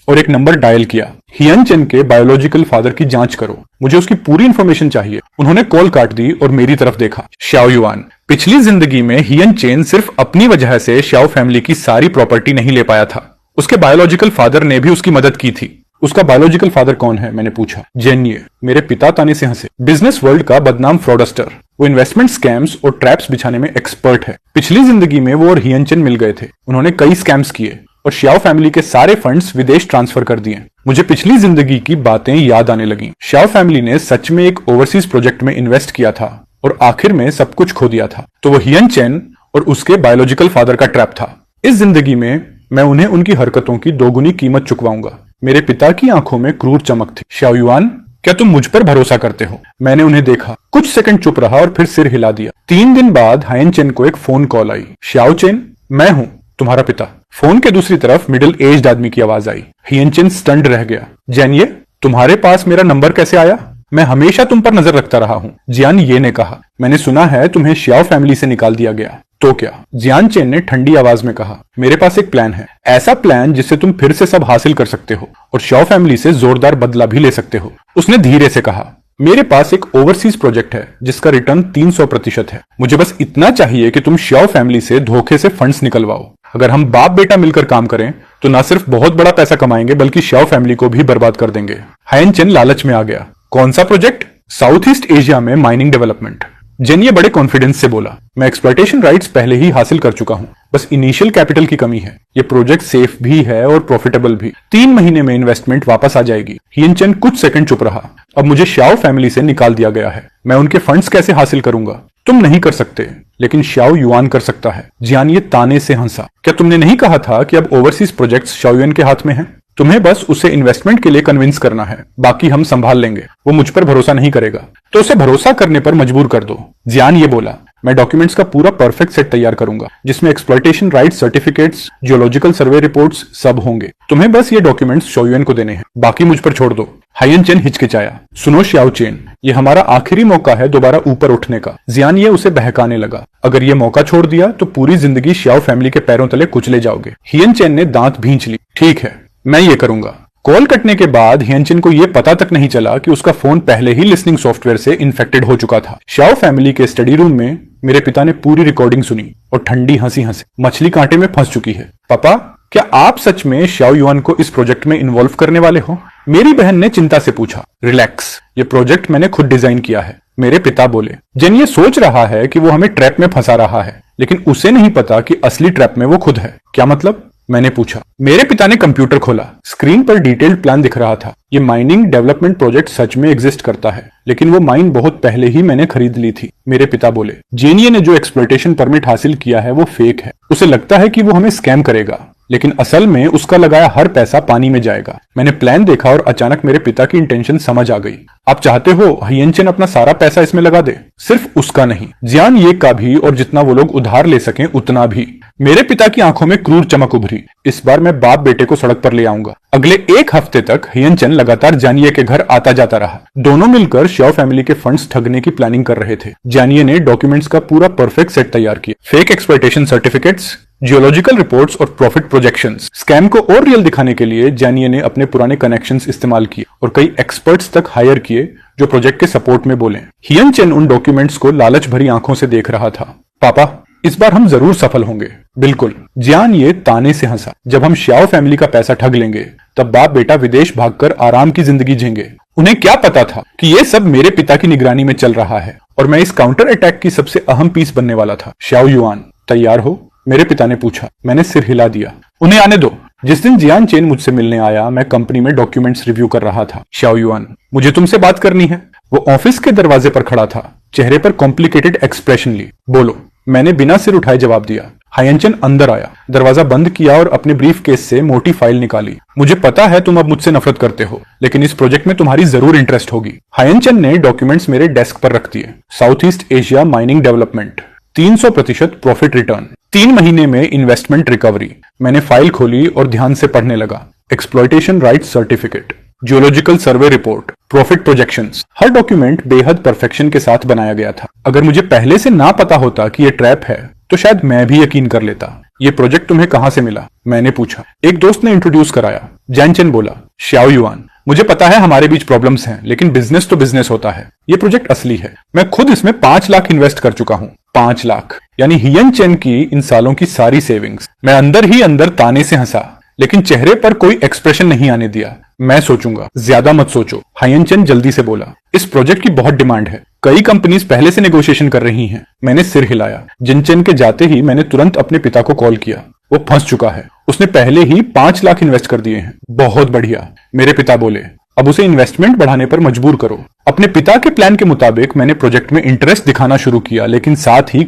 और एक नंबर डायल किया। हियन चेन के बायोलॉजिकल फादर की जांच करो, मुझे उसकी पूरी इंफॉर्मेशन चाहिए। उन्होंने कॉल काट दी और मेरी तरफ देखा। शाओयुआन, पिछली जिंदगी में हियन चेन सिर्फ अपनी वजह से शाओ फैमिली की सारी प्रॉपर्टी नहीं ले पाया था। उसके बायोलॉजिकल फादर ने भी उसकी मदद की थी। उसका बायोलॉजिकल फादर कौन है? मैंने पूछा। जेन्ये। मेरे पिता ताने से हंसे। बिजनेस वर्ल्ड का बदनाम फ्रॉडस्टर। वो इन्वेस्टमेंट स्कैम्स और ट्रैप्स बिछाने में एक्सपर्ट है। पिछली जिंदगी में वो और हियन चेन मिल गए थे। उन्होंने कई स्कैम्स किए और शाओ फैमिली के सारे फंड्स विदेश ट्रांसफर कर दिए। मुझे पिछली जिंदगी की बातें याद आने लगी। शाओ फैमिली ने सच में एक ओवरसीज प्रोजेक्ट में इन्वेस्ट किया था और आखिर में सब कुछ खो दिया था। तो वो हियन चेन और उसके बायोलॉजिकल फादर का ट्रैप था। इस जिंदगी में मैं उन्हें उनकी हरकतों की दोगुनी कीमत चुकवाऊंगा। मेरे पिता की आंखों में क्रूर चमक थी। शाओयुआन, क्या तुम मुझ पर भरोसा करते हो? मैंने उन्हें देखा। कुछ सेकंड चुप रहा और फिर सिर हिला दिया। 3 दिन बाद हियन चेन को एक फोन कॉल आई। शाओ चेन, मैं हूं, तुम्हारा पिता। फोन के दूसरी तरफ मिडिल एज्ड आदमी की आवाज आई। हियन चेन स्टन्ड रह गया। जेन्ये, तुम्हारे पास मेरा नंबर कैसे आया? मैं हमेशा तुम पर नजर रखता रहा हूं, जियान ये ने कहा। मैंने सुना है तुम्हें शाओ फैमिली से निकाल दिया गया। तो क्या? जियान चेन ने ठंडी आवाज में कहा। मेरे पास एक प्लान है, ऐसा प्लान जिससे तुम फिर से सब हासिल कर सकते हो और शाओ फैमिली से जोरदार बदला भी ले सकते हो। उसने धीरे से कहा। मेरे पास एक ओवरसीज प्रोजेक्ट है जिसका रिटर्न 300% है। मुझे बस इतना चाहिए कि तुम शाओ फैमिली से धोखे से फंड्स निकलवाओ। अगर हम बाप बेटा मिलकर काम करें तो न सिर्फ बहुत बड़ा पैसा कमाएंगे बल्कि शाओ फैमिली को भी बर्बाद कर देंगे। हियन चेन लालच में आ गया। कौन सा प्रोजेक्ट? साउथ ईस्ट एशिया में माइनिंग डेवलपमेंट। जेन्ये बड़े कॉन्फिडेंस से बोला। मैं एक्सप्लॉयटेशन राइट्स पहले ही हासिल कर चुका हूं, बस इनिशियल कैपिटल की कमी है। ये प्रोजेक्ट सेफ भी है और प्रॉफिटेबल भी। 3 महीने में इन्वेस्टमेंट वापस आ जाएगी। हियन चेन कुछ सेकंड चुप रहा। अब मुझे शाओ फैमिली से निकाल दिया गया है। मैं उनके फंड्स कैसे हासिल करूंगा? तुम नहीं कर सकते, लेकिन शाओ युआन कर सकता है। जियान ये ताने से हंसा। क्या तुमने नहीं कहा था कि अब ओवरसीज प्रोजेक्ट्स शाओ युआन के हाथ में हैं? तुम्हें बस उसे इन्वेस्टमेंट के लिए कन्विंस करना है, बाकी हम संभाल लेंगे। वो मुझ पर भरोसा नहीं करेगा, तो उसे भरोसा करने पर मजबूर कर दो। जियान ये बोला। मैं डॉक्यूमेंट्स का पूरा परफेक्ट सेट तैयार करूंगा जिसमें एक्सप्लॉयटेशन राइट्स सर्टिफिकेट्स, जियोलॉजिकल सर्वे रिपोर्ट्स सब होंगे। तुम्हें बस ये डॉक्यूमेंट्स शाओ युआन को देने हैं, बाकी मुझ पर छोड़ दो। हियन चेन हिचकिचाया। सुनो शाओ चेन, ये हमारा आखिरी मौका है दोबारा ऊपर उठने का। जियान ये उसे बहकाने लगा। अगर ये मौका छोड़ दिया तो पूरी जिंदगी शाओ फैमिली के पैरों तले कुचले जाओगे। हियन चेन ने दांत भींच ली। ठीक है, मैं ये करूंगा। कॉल कटने के बाद हियन चेन को यह पता तक नहीं चला कि उसका फोन पहले ही लिसनिंग सॉफ्टवेयर से इन्फेक्टेड हो चुका था। शाओ फैमिली के स्टडी रूम में मेरे पिता ने पूरी रिकॉर्डिंग सुनी और ठंडी हंसी हंसे। मछली कांटे में फंस चुकी है। पापा, क्या आप सच में शाओ युआन को इस प्रोजेक्ट में इन्वॉल्व करने वाले हो? मेरी बहन ने चिंता से पूछा। रिलैक्स, ये प्रोजेक्ट मैंने खुद डिजाइन किया है, मेरे पिता बोले। जेन ये सोच रहा है कि वो हमें ट्रैप में फंसा रहा है, लेकिन उसे नहीं पता कि असली ट्रैप में वो खुद है। क्या मतलब? मैंने पूछा। मेरे पिता ने कंप्यूटर खोला। स्क्रीन पर डिटेल्ड प्लान दिख रहा था। ये माइनिंग डेवलपमेंट प्रोजेक्ट सच में एग्जिस्ट करता है, लेकिन वो माइन बहुत पहले ही मैंने खरीद ली थी। मेरे पिता बोले, जेनीए ने जो एक्सप्लॉयटेशन परमिट हासिल किया है वो फेक है। उसे लगता है कि वो हमें स्कैम करेगा, लेकिन असल में उसका लगाया हर पैसा पानी में जाएगा। मैंने प्लान देखा और अचानक मेरे पिता की इंटेंशन समझ आ गई। आप चाहते हो हियनचेन अपना सारा पैसा इसमें लगा दे? सिर्फ उसका नहीं, जियान ये का भी, और जितना वो लोग उधार ले सकें उतना भी। मेरे पिता की आंखों में क्रूर चमक उभरी। इस बार मैं बाप बेटे को सड़क पर ले आऊंगा। अगले एक हफ्ते तक हियनचेन लगातार जानिए के घर आता जाता रहा। दोनों मिलकर श्याओ फैमिली के फंड्स ठगने की प्लानिंग कर रहे थे। जानिए ने डॉक्यूमेंट्स का पूरा परफेक्ट सेट तैयार किया। Fake exploitation certificates, geological reports और प्रॉफिट प्रोजेक्शंस। स्कैम को और रियल दिखाने के लिए जानिए ने अपने पुराने कनेक्शंस इस्तेमाल किए और कई एक्सपर्ट्स तक हायर किए जो प्रोजेक्ट के सपोर्ट में बोले। हियनचेन उन डॉक्यूमेंट्स को लालच भरी आंखों से देख रहा था। पापा, इस बार हम जरूर सफल होंगे। बिल्कुल, जियान ये ताने से हंसा। जब हम श्याओ फैमिली का पैसा ठग लेंगे तब बाप बेटा विदेश भागकर आराम की जिंदगी जिएंगे। उन्हें क्या पता था कि ये सब मेरे पिता की निगरानी में चल रहा है और मैं इस काउंटर अटैक की सबसे अहम पीस बनने वाला था। श्याओ युआन, तैयार हो? मेरे पिता ने पूछा। मैंने सिर हिला दिया। उन्हें आने दो। जिस दिन जियान चेन मुझसे मिलने आया, मैं कंपनी में डॉक्यूमेंट्स रिव्यू कर रहा था। श्याओ युआन, मुझे तुमसे बात करनी है। वो ऑफिस के दरवाजे पर खड़ा था, चेहरे पर कॉम्प्लिकेटेड एक्सप्रेशन ली। बोलो। मैंने बिना सिर उठाए जवाब दिया। हायनचन अंदर आया, दरवाजा बंद किया और अपने ब्रीफ केस से मोटी फाइल निकाली। मुझे पता है तुम अब मुझसे नफरत करते हो, लेकिन इस प्रोजेक्ट में तुम्हारी जरूर इंटरेस्ट होगी। हायनचन ने डॉक्यूमेंट्स मेरे डेस्क पर रख दिए। South east Asia mining development, 300% profit return, 3 महीने में इन्वेस्टमेंट रिकवरी। मैंने फाइल खोली और ध्यान से पढ़ने लगा। Exploitation right certificate, geological survey report, profit projections. हर डॉक्यूमेंट बेहद परफेक्शन के साथ बनाया गया था। अगर मुझे पहले से ना पता होता कि ये ट्रैप है तो शायद मैं भी यकीन कर लेता। ये प्रोजेक्ट तुम्हें कहां से मिला? मैंने पूछा। एक दोस्त ने इंट्रोड्यूस कराया। जैनचन बोला। श्याओ युआन, मुझे पता है हमारे बीच प्रॉब्लम्स हैं, लेकिन बिजनेस तो बिजनेस होता है। ये प्रोजेक्ट असली है। मैं खुद इसमें 5 लाख इन्वेस्ट कर चुका हूँ। 5 लाख, यानी हियनचेन की इन सालों की सारी सेविंग्स। मैं अंदर ही अंदर ताने से हंसा, लेकिन चेहरे पर कोई एक्सप्रेशन नहीं आने दिया। मैं सोचूंगा। ज्यादा मत सोचो, हायनचन जल्दी से बोला। इस प्रोजेक्ट की बहुत डिमांड है। कई कंपनीज पहले से नेगोशिएशन कर रही हैं। मैंने सिर हिलाया। जिनचेन के जाते ही मैंने तुरंत अपने पिता को कॉल किया। वो फंस चुका है। उसने पहले ही 5 लाख इन्वेस्ट कर दिए हैं। बहुत बढ़िया, मेरे पिता बोले। अब उसे इन्वेस्टमेंट बढ़ाने पर मजबूर करो। अपने पिता के प्लान के मुताबिक मैंने प्रोजेक्ट में इंटरेस्ट दिखाना शुरू किया, लेकिन साथ ही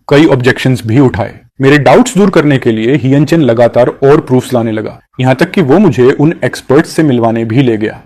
कई ऑब्जेक्शंस भी उठाए। मेरे डाउट्स दूर करने के लिए हियनचेन लगातार और प्रूफ्स लाने लगा, यहां तक कि वो मुझे उन एक्सपर्ट्स से मिलवाने भी ले गया।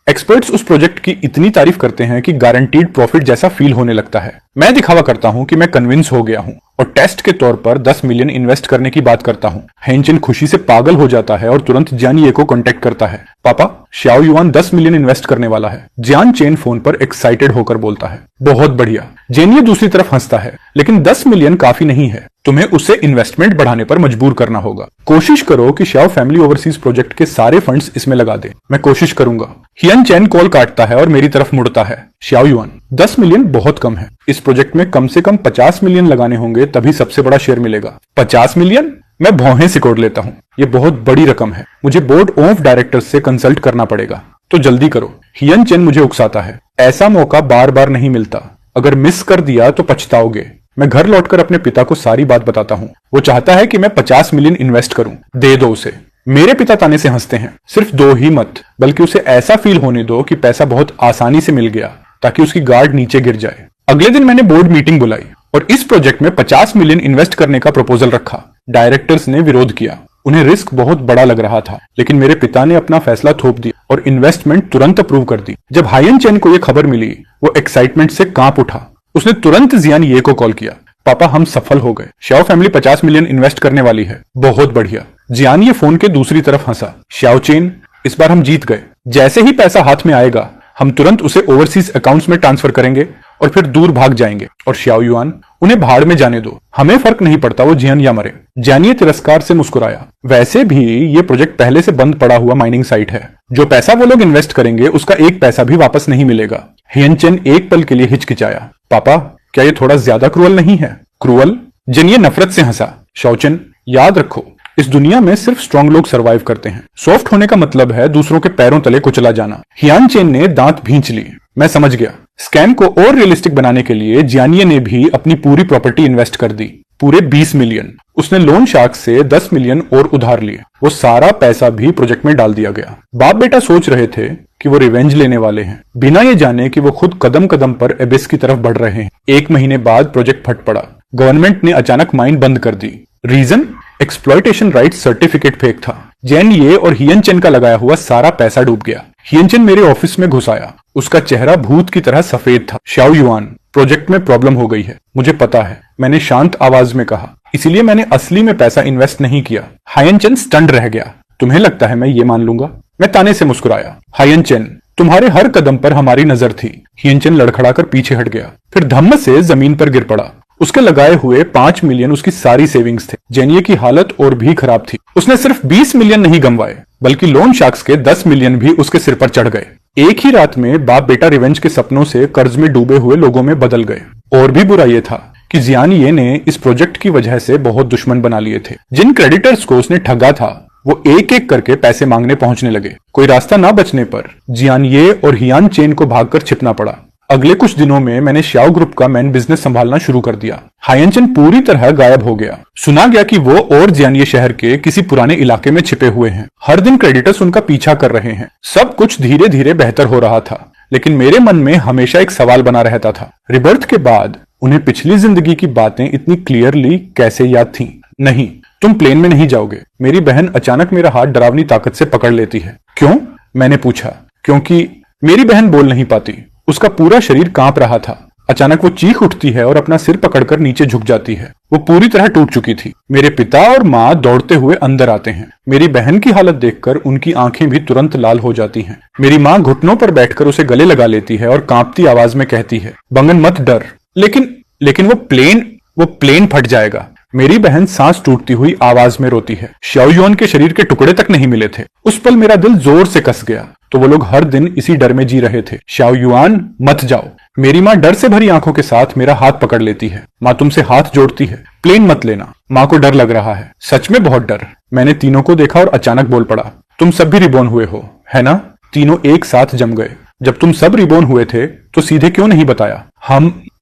एक्सपर्ट्स उस प्रोजेक्ट की इतनी तारीफ करते हैं कि गारंटीड प्रॉफिट जैसा फील होने लगता है। मैं दिखावा करता हूं कि मैं कन्विंस हो गया हूं और टेस्ट के तौर पर 10 मिलियन इन्वेस्ट करने की बात करता हूं। हेनचेन खुशी से पागल हो जाता है और तुरंत जियानिए को कांटेक्ट करता है। पापा, श्याओ युआन 10 मिलियन इन्वेस्ट करने वाला है। जियान चेन फोन पर एक्साइटेड होकर बोलता है। बहुत बढ़िया। जेनिए दूसरी तरफ हंसता है, लेकिन 10 मिलियन काफी नहीं है। तुम्हें उसे इन्वेस्टमेंट बढ़ाने पर मजबूर करना होगा। कोशिश करो कि श्याओ फैमिली ओवरसीज प्रोजेक्ट के सारे फंड्स इसमें लगा दे। मैं कोशिश करूंगा। हियनचेन कॉल काटता है और मेरी तरफ मुड़ता है। श्याओ युआन, 10 मिलियन बहुत कम है। इस प्रोजेक्ट में कम से कम 50 मिलियन लगाने होंगे, तभी सबसे बड़ा शेयर मिलेगा। 50 मिलियन? मैं भौहें सिकोड़ लेता हूँ। ये बहुत बड़ी रकम है। मुझे बोर्ड ऑफ डायरेक्टर्स से कंसल्ट करना पड़ेगा। तो जल्दी करो। हियनचेन मुझे उकसाता है। ऐसा मौका बार बार नहीं मिलता। अगर मिस कर दिया तो पछताओगे। मैं घर लौटकर अपने पिता को सारी बात बताता हूँ। वो चाहता है कि मैं 50 मिलियन इन्वेस्ट करूं। दे दो उसे। मेरे पिता ताने से हंसते हैं। सिर्फ 2 ही मत, बल्कि उसे ऐसा फील होने दो कि पैसा बहुत आसानी से मिल गया, ताकि उसकी गार्ड नीचे गिर जाए। अगले दिन मैंने बोर्ड मीटिंग बुलाई और इस प्रोजेक्ट में 50 मिलियन इन्वेस्ट करने का प्रपोजल रखा। डायरेक्टर्स ने विरोध किया। उन्हें रिस्क बहुत बड़ा लग रहा था, लेकिन मेरे पिता ने अपना फैसला थोप दिया और इन्वेस्टमेंट तुरंत अप्रूव कर दी। जब हायनचेन को यह खबर मिली, वो एक्साइटमेंट से कांप उठा। उसने तुरंत जियानिए को कॉल किया। पापा, हम सफल हो गए। श्याओ फैमिली 50 मिलियन इन्वेस्ट करने वाली है। बहुत बढ़िया। जियानिए फोन के दूसरी तरफ हंसा। श्याओ चेन, इस बार हम जीत गए। जैसे ही पैसा हाथ में आएगा, हम तुरंत उसे ओवरसीज अकाउंट्स में ट्रांसफर करेंगे और फिर दूर भाग जाएंगे। और श्याओ युआन, उन्हें भाड़ में जाने दो। हमें फर्क नहीं पड़ता वो जियन या मरे। जानिए तिरस्कार से मुस्कुराया। वैसे भी ये प्रोजेक्ट पहले से बंद पड़ा हुआ माइनिंग साइट है। जो पैसा वो लोग इन्वेस्ट करेंगे, उसका एक पैसा भी वापस नहीं मिलेगा। हियनचेन एक पल के लिए हिचकिचाया। पापा, क्या ये थोड़ा ज्यादा क्रूअल नहीं है? क्रूअल? जिनिए नफरत से हंसा। शाओचेन, याद रखो, इस दुनिया में सिर्फ स्ट्रांग लोग सरवाइव करते हैं। सॉफ्ट होने का मतलब है दूसरों के पैरों तले कुचला जाना। हियानचेन ने दांत भींच लिए। मैं समझ गया। स्कैम को और रियलिस्टिक बनाने के लिए जियानिए ने भी अपनी पूरी प्रॉपर्टी इन्वेस्ट कर दी। पूरे 20 मिलियन। उसने लोन शार्क से 10 मिलियन और उधार लिए। वो सारा पैसा भी प्रोजेक्ट में डाल दिया गया। बाप बेटा सोच रहे थे कि वो रिवेंज लेने वाले हैं, बिना ये जाने कि वो खुद कदम कदम पर एबिस की तरफ बढ़ रहे हैं। 1 महीने बाद प्रोजेक्ट फट पड़ा। गवर्नमेंट ने अचानक माइन बंद कर दी। Reason? Exploitation right certificate fake था। जेन ये और हियन चेन का लगाया हुआ सारा पैसा डूब गया। हियन चेन मेरे ऑफिस में घुस आया। उसका चेहरा भूत की तरह सफेद था। शाओ युआन, प्रोजेक्ट में प्रॉब्लम हो गई है। मुझे पता है, मैंने शांत आवाज में कहा। इसीलिए मैंने असली में पैसा इन्वेस्ट नहीं किया। हायन चेन स्टन्ड रह गया। तुम्हें लगता है मैं ये मान लूंगा? मैं ताने से मुस्कुराया। हायन चेन, तुम्हारे हर कदम पर हमारी नजर थी। हियन चेन लड़खड़ाकर पीछे हट गया, फिर धम्म से जमीन पर गिर पड़ा। उसके लगाए हुए 5 मिलियन उसकी सारी सेविंग्स थे। जेनिये की हालत और भी खराब थी। उसने सिर्फ 20 मिलियन नहीं गंवाए, बल्कि लोन शार्क्स के 10 मिलियन भी उसके सिर पर चढ़ गए। एक ही रात में बाप बेटा रिवेंज के सपनों से कर्ज में डूबे हुए लोगों में बदल गए। और भी बुरा यह था कि जियान ये ने इस प्रोजेक्ट की वजह से बहुत दुश्मन बना लिए थे। जिन क्रेडिटर्स को उसने ठगा था, वो एक एक करके पैसे मांगने पहुंचने लगे। कोई रास्ता ना बचने पर जियान ये और हियान चेन को भागकर छिपना पड़ा। अगले कुछ दिनों में मैंने श्याओ ग्रुप का मेन बिजनेस संभालना शुरू कर दिया। हायन चेन पूरी तरह गायब हो गया। सुना गया कि वो और जियानिये शहर के किसी पुराने इलाके में छिपे हुए हैं। हर दिन क्रेडिटर्स उनका पीछा कर रहे हैं। सब कुछ धीरे धीरे बेहतर हो रहा था, लेकिन मेरे मन में हमेशा एक सवाल बना रहता था। रिबर्थ के बाद उन्हें पिछली जिंदगी की बातें इतनी क्लियरली कैसे याद थीं? नहीं, तुम प्लेन में नहीं जाओगे। मेरी बहन अचानक मेरा हाथ डरावनी ताकत से पकड़ लेती है। क्यों? मैंने पूछा। क्योंकि मेरी बहन बोल नहीं पाती। उसका पूरा शरीर कांप रहा था। अचानक वो चीख उठती है और अपना सिर पकड़कर नीचे झुक जाती है। वो पूरी तरह टूट चुकी थी। मेरे पिता और माँ दौड़ते हुए अंदर आते हैं। मेरी बहन की हालत देखकर उनकी आंखें भी तुरंत लाल हो जाती हैं। मेरी माँ घुटनों पर बैठकर उसे गले लगा लेती है और कांपती आवाज में कहती है, बंगन मत डर। लेकिन वो प्लेन फट जाएगा। मेरी बहन सांस टूटती हुई आवाज में रोती है। श्याओ युआन के शरीर के टुकड़े तक नहीं मिले थे। उस पल मेरा दिल जोर से कस गया। तो वो लोग हर दिन इसी डर में जी रहे थे। श्याओ युआन मत जाओ। मेरी माँ डर से भरी आंखों के साथ मेरा हाथ पकड़ लेती है। माँ तुमसे हाथ जोड़ती है, प्लेन मत लेना। माँ को डर लग रहा है, सच में बहुत डर। मैंने तीनों को देखा और अचानक बोल पड़ा, तुम सब भी रिबॉर्न हुए हो, है ना? तीनों एक साथ जम गए। जब तुम सब रिबॉर्न हुए थे तो सीधे क्यों नहीं बताया?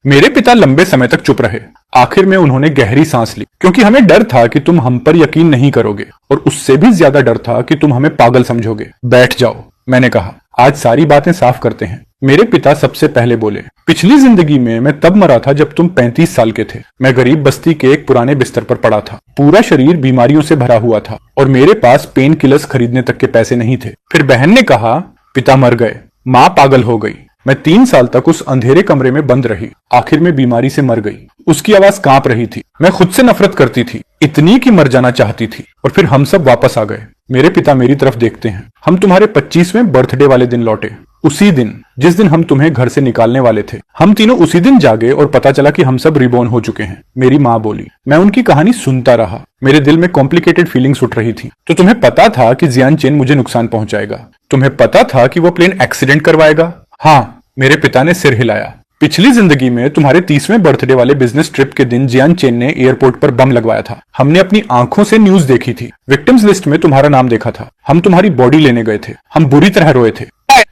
मेरे पिता लंबे समय तक चुप रहे। आखिर में उन्होंने गहरी सांस ली, क्योंकि हमें डर था कि तुम हम पर यकीन नहीं करोगे, और उससे भी ज्यादा डर था कि तुम हमें पागल समझोगे। बैठ जाओ, मैंने कहा। आज सारी बातें साफ करते हैं। मेरे पिता सबसे पहले बोले, पिछली जिंदगी में मैं तब मरा था जब तुम 35 साल के थे। मैं गरीब बस्ती के एक पुराने बिस्तर पर पड़ा था। पूरा शरीर बीमारियों से भरा हुआ था और मेरे पास पेन किलर्स खरीदने तक के पैसे नहीं थे। फिर बहन ने कहा, पिता मर गए, माँ पागल हो गई। मैं 3 साल तक उस अंधेरे कमरे में बंद रही। आखिर में बीमारी से मर गई। उसकी आवाज कांप रही थी। मैं खुद से नफरत करती थी, इतनी कि मर जाना चाहती थी। और फिर हम सब वापस आ गए। मेरे पिता मेरी तरफ देखते हैं। हम तुम्हारे 25वें बर्थडे वाले दिन लौटे, उसी दिन जिस दिन हम तुम्हें घर से निकालने वाले थे। हम तीनों उसी दिन जागे और पता चला कि हम सब रिबॉर्न हो चुके हैं। मेरी माँ बोली। मैं उनकी कहानी सुनता रहा। मेरे दिल में कॉम्प्लिकेटेड फीलिंग्स उठ रही थी। तो तुम्हें पता था कि जियान चेन मुझे नुकसान पहुंचाएगा? तुम्हें पता था कि वो प्लेन एक्सीडेंट करवाएगा? हाँ, मेरे पिता ने सिर हिलाया। पिछली जिंदगी में तुम्हारे 30वें बर्थडे वाले बिजनेस ट्रिप के दिन जियान चेन ने एयरपोर्ट पर बम लगवाया था। हमने अपनी आंखों से न्यूज देखी थी। विक्टिम्स लिस्ट में तुम्हारा नाम देखा था। हम तुम्हारी बॉडी लेने गए थे। हम बुरी तरह रोए थे,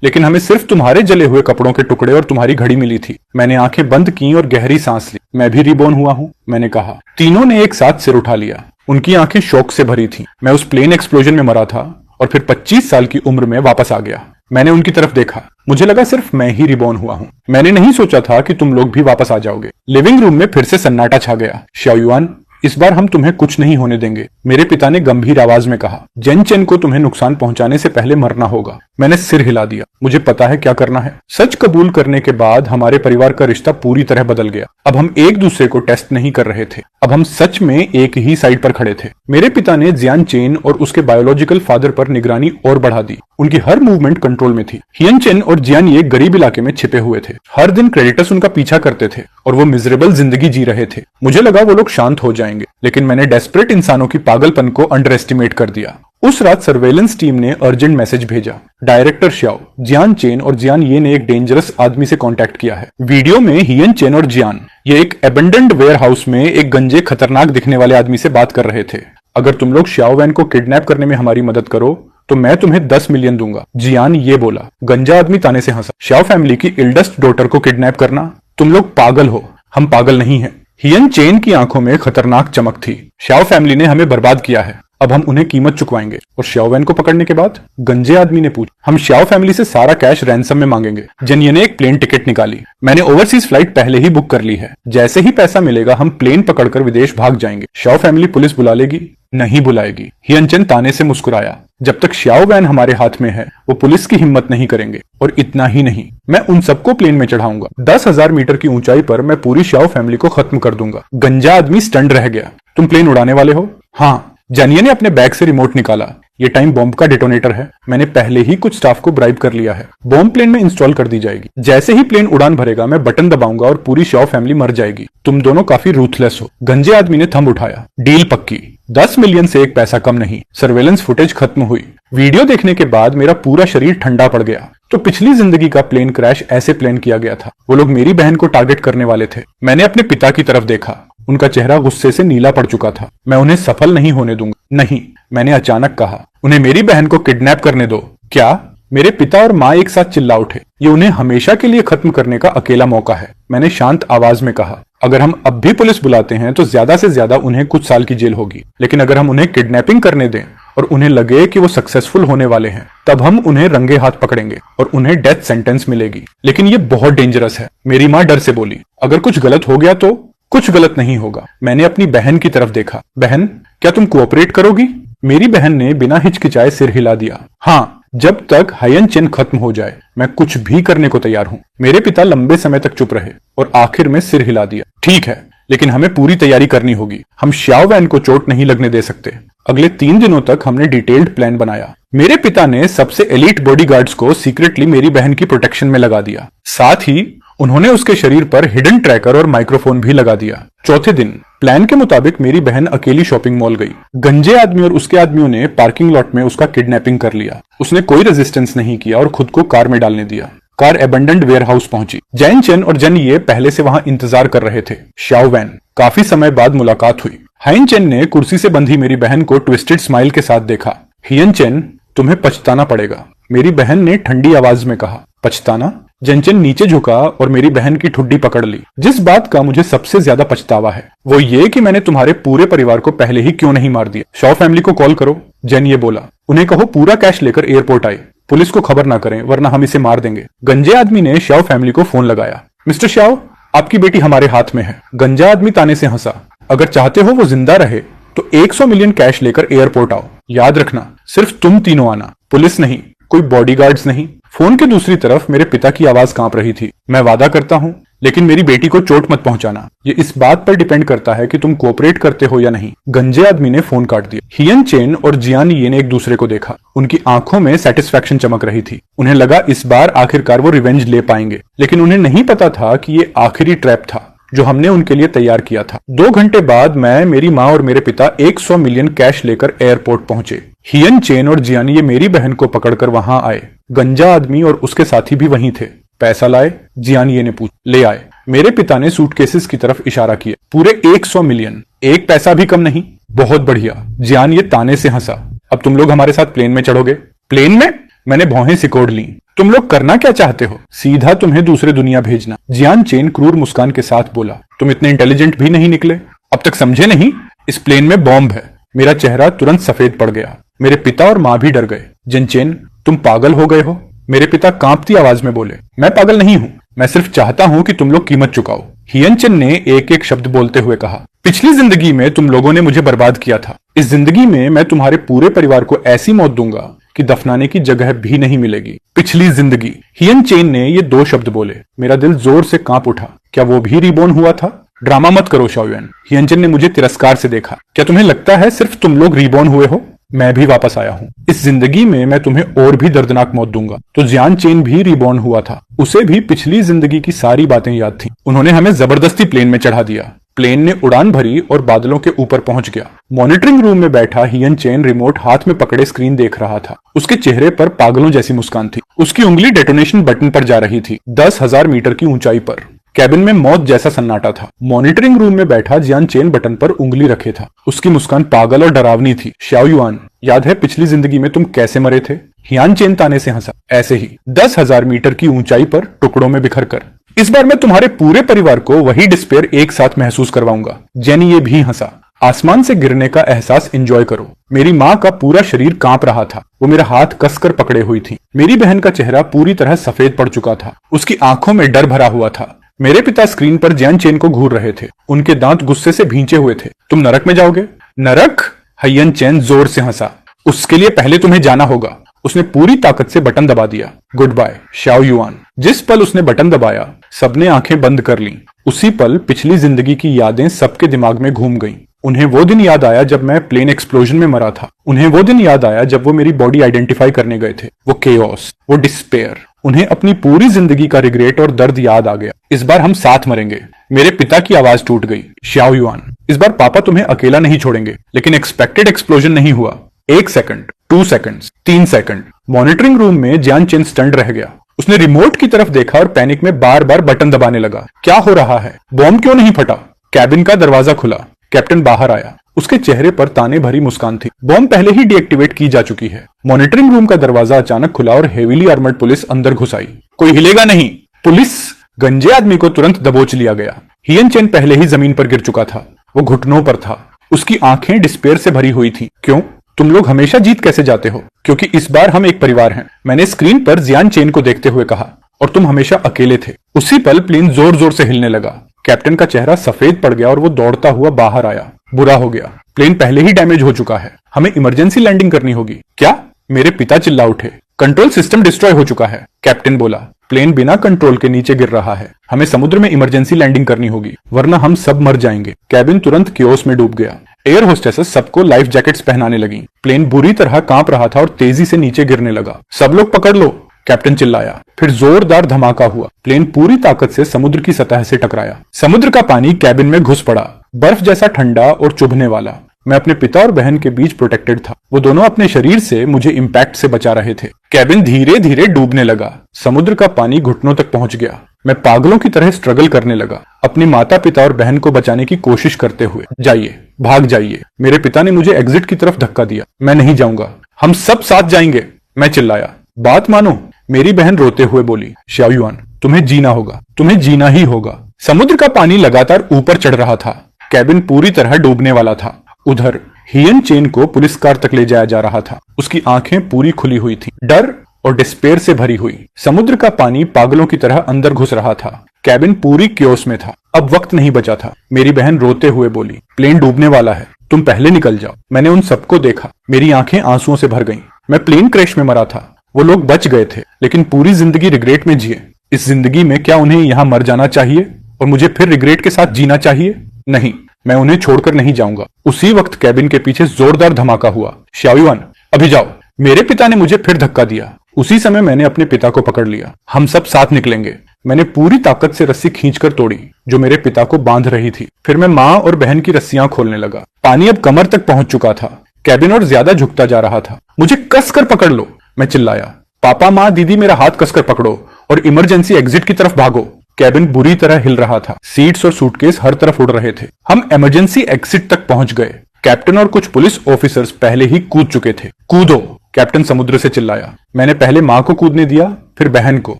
लेकिन हमें सिर्फ तुम्हारे जले हुए कपड़ों के टुकड़े और तुम्हारी घड़ी मिली थी। मैंने आंखें बंद की और गहरी सांस ली। मैं भी रिबॉर्न हुआ हूँ, मैंने कहा। तीनों ने एक साथ सिर उठा लिया। उनकी आंखें शौक से भरी थीं। मैं उस प्लेन एक्सप्लोजन में मरा था और फिर 25 साल की उम्र में वापस आ गया। मैंने उनकी तरफ देखा। मुझे लगा सिर्फ मैं ही रिबॉर्न हुआ हूँ। मैंने नहीं सोचा था कि तुम लोग भी वापस आ जाओगे। लिविंग रूम में फिर से सन्नाटा छा गया। श्याओ युआन, इस बार हम तुम्हें कुछ नहीं होने देंगे, मेरे पिता ने गंभीर आवाज में कहा। जेन चेन को तुम्हें नुकसान पहुंचाने से पहले मरना होगा। मैंने सिर हिला दिया। मुझे पता है क्या करना है। सच कबूल करने के बाद हमारे परिवार का रिश्ता पूरी तरह बदल गया। अब हम एक दूसरे को टेस्ट नहीं कर रहे थे। अब हम सच में एक ही साइड पर खड़े थे। मेरे पिता ने जियान चेन और उसके बायोलॉजिकल फादर पर निगरानी और बढ़ा दी। उनकी हर मूवमेंट कंट्रोल में थी। हियन चेन और जियान ये गरीब इलाके में छिपे हुए थे। हर दिन क्रेडिटर्स उनका पीछा करते थे और वो मिजरेबल जिंदगी जी रहे थे। मुझे लगा वो लोग शांत हो जाएंगे, लेकिन मैंने डेस्परेट इंसानों की पागलपन को अंडर एस्टिमेट कर दिया। उस रात सर्वेलेंस टीम ने अर्जेंट मैसेज भेजा। डायरेक्टर श्याओ, जियान चेन और जियान ये ने एक डेंजरस आदमी से कांटेक्ट किया है। वीडियो में हियन चेन और जियान ये एक एबेंडेंड वेयर हाउस में एक गंजे खतरनाक दिखने वाले आदमी से बात कर रहे थे। अगर तुम लोग श्याओ वैन को किडनैप करने में हमारी मदद करो तो मैं तुम्हें 10 मिलियन दूंगा। जियान ये बोला। गंजा आदमी ताने से हंसा। श्याओ फैमिली की इल्डेस्ट डॉटर को किडनैप करना? तुम लोग पागल हो। हम पागल नहीं हैं। हियन चेन की आंखों में खतरनाक चमक थी। श्याओ फैमिली ने हमें बर्बाद किया है, अब हम उन्हें कीमत चुकवाएंगे। और श्याओ वैन को पकड़ने के बाद गंजे आदमी ने पूछा, हम श्याओ फैमिली से सारा कैश रैंसम में मांगेंगे। जनिये ने एक प्लेन टिकट निकाली। मैंने ओवरसीज फ्लाइट पहले ही बुक कर ली है, जैसे ही पैसा मिलेगा हम प्लेन पकड़कर विदेश भाग जाएंगे। श्याओ फैमिली पुलिस बुला लेगी? नहीं बुलाएगी। हियनचन ताने से मुस्कुराया, जब तक श्याओ वैन हमारे हाथ में है वो पुलिस की हिम्मत नहीं करेंगे। और इतना ही नहीं, मैं उन सबको प्लेन में चढ़ाऊंगा। 10,000 मीटर की ऊंचाई पर मैं पूरी श्याओ फैमिली को खत्म कर दूंगा। गंजा आदमी स्टंड रह गया। तुम प्लेन उड़ाने वाले हो? हाँ। जानिए ने अपने बैग से रिमोट निकाला। ये टाइम बॉम्ब का डिटोनेटर है। मैंने पहले ही कुछ स्टाफ को ब्राइब कर लिया है। बॉम्ब प्लेन में इंस्टॉल कर दी जाएगी। जैसे ही प्लेन उड़ान भरेगा मैं बटन दबाऊंगा और पूरी श्याओ फैमिली मर जाएगी। तुम दोनों काफी रूथलेस हो। गंजे आदमी ने थंब उठाया। डील पक्की। 10 मिलियन से एक पैसा कम नहीं। सर्वेलेंस फुटेज खत्म हुई। वीडियो देखने के बाद मेरा पूरा शरीर ठंडा पड़ गया। तो पिछली जिंदगी का प्लेन क्रैश ऐसे प्लान किया गया था। वो लोग मेरी बहन को टारगेट करने वाले थे। मैंने अपने पिता की तरफ देखा। उनका चेहरा गुस्से से नीला पड़ चुका था। मैं उन्हें सफल नहीं होने दूंगा। नहीं, मैंने अचानक कहा, उन्हें मेरी बहन को किडनैप करने दो। क्या? मेरे पिता और माँ एक साथ चिल्ला उठे। ये उन्हें हमेशा के लिए खत्म करने का अकेला मौका है। मैंने शांत आवाज में कहा, अगर हम अब भी पुलिस बुलाते हैं तो ज्यादा से ज्यादा उन्हें कुछ साल की जेल होगी। लेकिन अगर हम उन्हें किडनैपिंग करने दें और उन्हें लगे कि वो सक्सेसफुल होने वाले हैं, तब हम उन्हें रंगे हाथ पकड़ेंगे और उन्हें डेथ सेंटेंस मिलेगी। लेकिन ये बहुत डेंजरस है। मेरी माँ डर से बोली, अगर कुछ गलत हो गया तो? कुछ गलत नहीं होगा। मैंने अपनी बहन की तरफ देखा। बहन, क्या तुम कोऑपरेट करोगी? मेरी बहन ने बिना हिचकिचाए सिर हिला दिया। हाँ, जब तक हायन चेन खत्म हो जाए मैं कुछ भी करने को तैयार हूँ। मेरे पिता लंबे समय तक चुप रहे और आखिर में सिर हिला दिया। ठीक है, लेकिन हमें पूरी तैयारी करनी होगी। हम श्याओ वैन को चोट नहीं लगने दे सकते। अगले 3 दिनों तक हमने डिटेल्ड प्लान बनाया। मेरे पिता ने सबसे एलीट बॉडीगार्ड्स को सीक्रेटली मेरी बहन की प्रोटेक्शन में लगा दिया। साथ ही उन्होंने उसके शरीर पर हिडन ट्रैकर और माइक्रोफोन भी लगा दिया। चौथे दिन प्लान के मुताबिक मेरी बहन अकेली शॉपिंग मॉल गई। गंजे आदमी और उसके आदमियों ने पार्किंग लॉट में उसका किडनैपिंग कर लिया। उसने कोई रेजिस्टेंस नहीं किया और खुद को कार में डालने दिया। कार एबंडेंड वेयर हाउस पहुंची। जैन चेन और जन ये पहले से वहां इंतजार कर रहे थे। श्याओ वैन। काफी समय बाद मुलाकात हुई। हाइन चेन ने कुर्सी से बंधी मेरी बहन को ट्विस्टेड स्माइल के साथ देखा। हियन चेन, तुम्हें पछताना पड़ेगा, मेरी बहन ने ठंडी आवाज में कहा। पछताना? जनचन नीचे झुका और मेरी बहन की ठुड्डी पकड़ ली। जिस बात का मुझे सबसे ज्यादा पछतावा है वो ये कि मैंने तुम्हारे पूरे परिवार को पहले ही क्यों नहीं मार दिया। श्याओ फैमिली को कॉल करो। जैन ये बोला। उन्हें कहो पूरा कैश लेकर एयरपोर्ट आए। पुलिस को खबर ना करें वरना हम इसे मार देंगे। गंजे आदमी ने श्याओ फैमिली को फोन लगाया। मिस्टर श्याओ, आपकी बेटी हमारे हाथ में है। गंजा आदमी ताने से हंसा। अगर चाहते हो वो जिंदा रहे तो 100 मिलियन कैश लेकर एयरपोर्ट आओ। याद रखना, सिर्फ तुम तीनों आना, पुलिस नहीं, कोई बॉडीगार्ड्स नहीं। फोन के दूसरी तरफ मेरे पिता की आवाज कांप रही थी। मैं वादा करता हूँ, लेकिन मेरी बेटी को चोट मत पहुंचाना। ये इस बात पर डिपेंड करता है कि तुम कोऑपरेट करते हो या नहीं। गंजे आदमी ने फोन काट दिया। हियन चेन और जियान ये ने एक दूसरे को देखा। उनकी आंखों में सेटिस्फैक्शन चमक रही थी। उन्हें लगा इस बार आखिरकार वो रिवेंज ले पाएंगे। लेकिन उन्हें नहीं पता था कि ये आखिरी ट्रैप था जो हमने उनके लिए तैयार किया था। 2 घंटे बाद मैं, मेरी माँ और मेरे पिता 100 मिलियन कैश लेकर एयरपोर्ट पहुंचे। हियन चेन और जियान ये मेरी बहन को पकड़कर वहां आए। गंजा आदमी और उसके साथी भी वहीं थे। पैसा लाए? जियान ये ने पूछ। ले आए। मेरे पिता ने सूटकेसेस की तरफ इशारा किया। पूरे 100 मिलियन, एक पैसा भी कम नहीं। बहुत बढ़िया। जियान ये ताने से हंसा। अब तुम लोग हमारे साथ प्लेन में चढ़ोगे? प्लेन में? मैंने भौहें सिकोड़ ली। तुम लोग करना क्या चाहते हो? सीधा तुम्हें दूसरे दुनिया भेजना। जियान चेन क्रूर मुस्कान के साथ बोला। तुम इतने इंटेलिजेंट भी नहीं निकले। अब तक समझे नहीं? इस प्लेन में बॉम्ब है। मेरा चेहरा तुरंत सफेद पड़ गया। मेरे पिता और माँ भी डर गए। जिनचेन, तुम पागल हो गए हो? मेरे पिता कांपती आवाज में बोले। मैं पागल नहीं हूँ, मैं सिर्फ चाहता हूँ कि तुम लोग कीमत चुकाओ। हियनचन ने एक एक शब्द बोलते हुए कहा। पिछली जिंदगी में तुम लोगों ने मुझे बर्बाद किया था। इस जिंदगी में मैं तुम्हारे पूरे परिवार को ऐसी मौत दूंगा कि दफनाने की जगह भी नहीं मिलेगी। पिछली जिंदगी। हियन चेन ने ये 2 शब्द बोले। मेरा दिल जोर से कांप उठा। क्या वो भी रिबॉर्न हुआ था? ड्रामा मत करो शाओयुएन। हियनचन ने मुझे तिरस्कार से देखा। क्या तुम्हें लगता है सिर्फ तुम लोग रिबॉर्न हुए हो? मैं भी वापस आया हूँ। इस जिंदगी में मैं तुम्हें और भी दर्दनाक मौत दूंगा। तो जियान चेन भी रिबॉर्न हुआ था। उसे भी पिछली जिंदगी की सारी बातें याद थी। उन्होंने हमें जबरदस्ती प्लेन में चढ़ा दिया। प्लेन ने उड़ान भरी और बादलों के ऊपर पहुंच गया। मॉनिटरिंग रूम में बैठा हियन चेन रिमोट हाथ में पकड़े स्क्रीन देख रहा था। उसके चेहरे पर पागलों जैसी मुस्कान थी। उसकी उंगली डेटोनेशन बटन पर जा रही थी। 10,000 मीटर की ऊंचाई पर। कैबिन में मौत जैसा सन्नाटा था। मॉनिटरिंग रूम में बैठा जियान चेन बटन पर उंगली रखे था। उसकी मुस्कान पागल और डरावनी थी। शाओयुआन, याद है पिछली जिंदगी में तुम कैसे मरे थे? हियान चेन ताने से हंसा। ऐसे ही 10,000 मीटर की ऊंचाई पर टुकड़ों में बिखर कर। इस बार मैं तुम्हारे पूरे परिवार को वही डिस्पेयर एक साथ महसूस करवाऊंगा। जेनी ये भी हंसा। आसमान से गिरने का एहसास एंजॉय करो। मेरी माँ का पूरा शरीर कांप रहा था। वो मेरा हाथ कसकर पकड़े हुई थी। मेरी बहन का चेहरा पूरी तरह सफेद पड़ चुका था। उसकी आंखों में डर भरा हुआ था। मेरे पिता स्क्रीन पर जैन चेन को घूर रहे थे। उनके दांत गुस्से से भींचे हुए थे। तुम नरक में जाओगे? नरक? हियन चैन जोर से हंसा। उसके लिए पहले तुम्हें जाना होगा। उसने पूरी ताकत से बटन दबा दिया। Good bye Shao Yuan. जिस पल उसने बटन दबाया सबने आंखें बंद कर लीं। उसी पल पिछली जिंदगी की यादें सबके दिमाग में घूम गईं। उन्हें वो दिन याद आया जब मैं प्लेन एक्सप्लोजन में मरा था। उन्हें वो दिन याद आया जब वो मेरी बॉडी आइडेंटिफाई करने गए थे। वो केओस, वो डिस्पेयर। उन्हें अपनी पूरी जिंदगी का रिग्रेट और दर्द याद आ गया। इस बार हम साथ मरेंगे। मेरे पिता की आवाज टूट गई। शाओ युआन, इस बार पापा तुम्हें अकेला नहीं छोड़ेंगे। लेकिन एक्सपेक्टेड एक्सप्लोजन नहीं हुआ। 1 second, 2 second, 3 second. Monitoring room में जियान चेन स्टंड रह गया। उसने रिमोट की तरफ देखा और पैनिक में बार बार बटन दबाने लगा। क्या हो रहा है? बॉम्ब क्यों नहीं फटा? कैबिन का दरवाजा खुला। कैप्टन बाहर आया। उसके चेहरे पर ताने भरी मुस्कान थी। बॉम्ब पहले ही डीएक्टिवेट की जा चुकी है। मॉनिटरिंग रूम का दरवाजा अचानक खुला और हेवीली आर्मर्ड पुलिस अंदर घुस आई। कोई हिलेगा नहीं। पुलिस। गंजे आदमी को तुरंत दबोच लिया गया। हियन चेन पहले ही जमीन पर गिर चुका था। वो घुटनों पर था। उसकी आंखें डिस्पेयर से भरी हुई थी। क्यों? तुम लोग हमेशा जीत कैसे जाते हो? क्योंकि इस बार हम एक परिवार हैं। मैंने स्क्रीन पर जियान चेन को देखते हुए कहा। और तुम हमेशा अकेले थे। उसी पल प्लेन जोर जोर से हिलने लगा। कैप्टन का चेहरा सफेद पड़ गया और वो दौड़ता हुआ बाहर आया। बुरा हो गया। प्लेन पहले ही डैमेज हो चुका है। हमें इमरजेंसी लैंडिंग करनी होगी। क्या? मेरे पिता चिल्ला उठे। कंट्रोल सिस्टम डिस्ट्रॉय हो चुका है। कैप्टन बोला। प्लेन बिना कंट्रोल के नीचे गिर रहा है। हमें समुद्र में इमरजेंसी लैंडिंग करनी होगी वरना हम सब मर जाएंगे। कैबिन तुरंत कियोस में डूब गया। एयर होस्टेसेस सबको लाइफ जैकेट्स पहनाने लगी। प्लेन बुरी तरह कांप रहा था और तेजी से नीचे गिरने लगा। सब लोग पकड़ लो, कैप्टन चिल्लाया। फिर जोरदार धमाका हुआ। प्लेन पूरी ताकत से समुद्र की सतह से टकराया। समुद्र का पानी कैबिन में घुस पड़ा। बर्फ जैसा ठंडा और चुभने वाला। मैं अपने पिता और बहन के बीच प्रोटेक्टेड था। वो दोनों अपने शरीर से मुझे इंपैक्ट से बचा रहे थे। कैबिन धीरे धीरे डूबने लगा। समुद्र का पानी घुटनों तक पहुंच गया। मैं पागलों की तरह स्ट्रगल करने लगा, अपने माता पिता और बहन को बचाने की कोशिश करते हुए। जाइए, भाग जाइए। मेरे पिता ने मुझे एग्जिट की तरफ धक्का दिया। मैं नहीं जाऊंगा। हम सब साथ जाएंगे, मैं चिल्लाया। बात मानो, मेरी बहन रोते हुए बोली। शाओ युआन, तुम्हें जीना होगा। तुम्हें जीना ही होगा। समुद्र का पानी लगातार ऊपर चढ़ रहा था। कैबिन पूरी तरह डूबने वाला था। उधर हियन चेन को पुलिस कार तक ले जाया जा रहा था। उसकी आंखें पूरी खुली हुई थी, डर और डिस्पेयर से भरी हुई। समुद्र का पानी पागलों की तरह अंदर घुस रहा था। कैबिन पूरी क्योस में था। अब वक्त नहीं बचा था। मेरी बहन रोते हुए बोली, प्लेन डूबने वाला है, तुम पहले निकल जाओ। मैंने उन सबको देखा। मेरी आंखें आंसुओं से भर गईं। मैं प्लेन क्रैश में मरा था। वो लोग बच गए थे, लेकिन पूरी जिंदगी रिग्रेट में जिए। इस जिंदगी में क्या उन्हें यहाँ मर जाना चाहिए और मुझे फिर रिग्रेट के साथ जीना चाहिए? नहीं, मैं उन्हें छोड़कर नहीं जाऊंगा। उसी वक्त कैबिन के पीछे जोरदार धमाका हुआ। शाओ युआन, अभी जाओ। मेरे पिता ने मुझे फिर धक्का दिया। उसी समय मैंने अपने पिता को पकड़ लिया। हम सब साथ निकलेंगे। मैंने पूरी ताकत से रस्सी खींचकर तोड़ी जो मेरे पिता को बांध रही थी। फिर मैं माँ और बहन की रस्सियां खोलने लगा। पानी अब कमर तक पहुंच चुका था। कैबिन और ज्यादा झुकता जा रहा था। मुझे कसकर पकड़ लो, मैं चिल्लाया। पापा, माँ, दीदी, मेरा हाथ कसकर पकड़ो और इमरजेंसी एग्जिट की तरफ भागो। कैबिन बुरी तरह हिल रहा था। सीट्स और सूटकेस हर तरफ उड़ रहे थे। हम इमरजेंसी एग्जिट तक पहुंच गए। कैप्टन और कुछ पुलिस ऑफिसर्स पहले ही कूद चुके थे। कूदो, कैप्टन समुद्र से चिल्लाया। मैंने पहले माँ को कूदने दिया, फिर बहन को।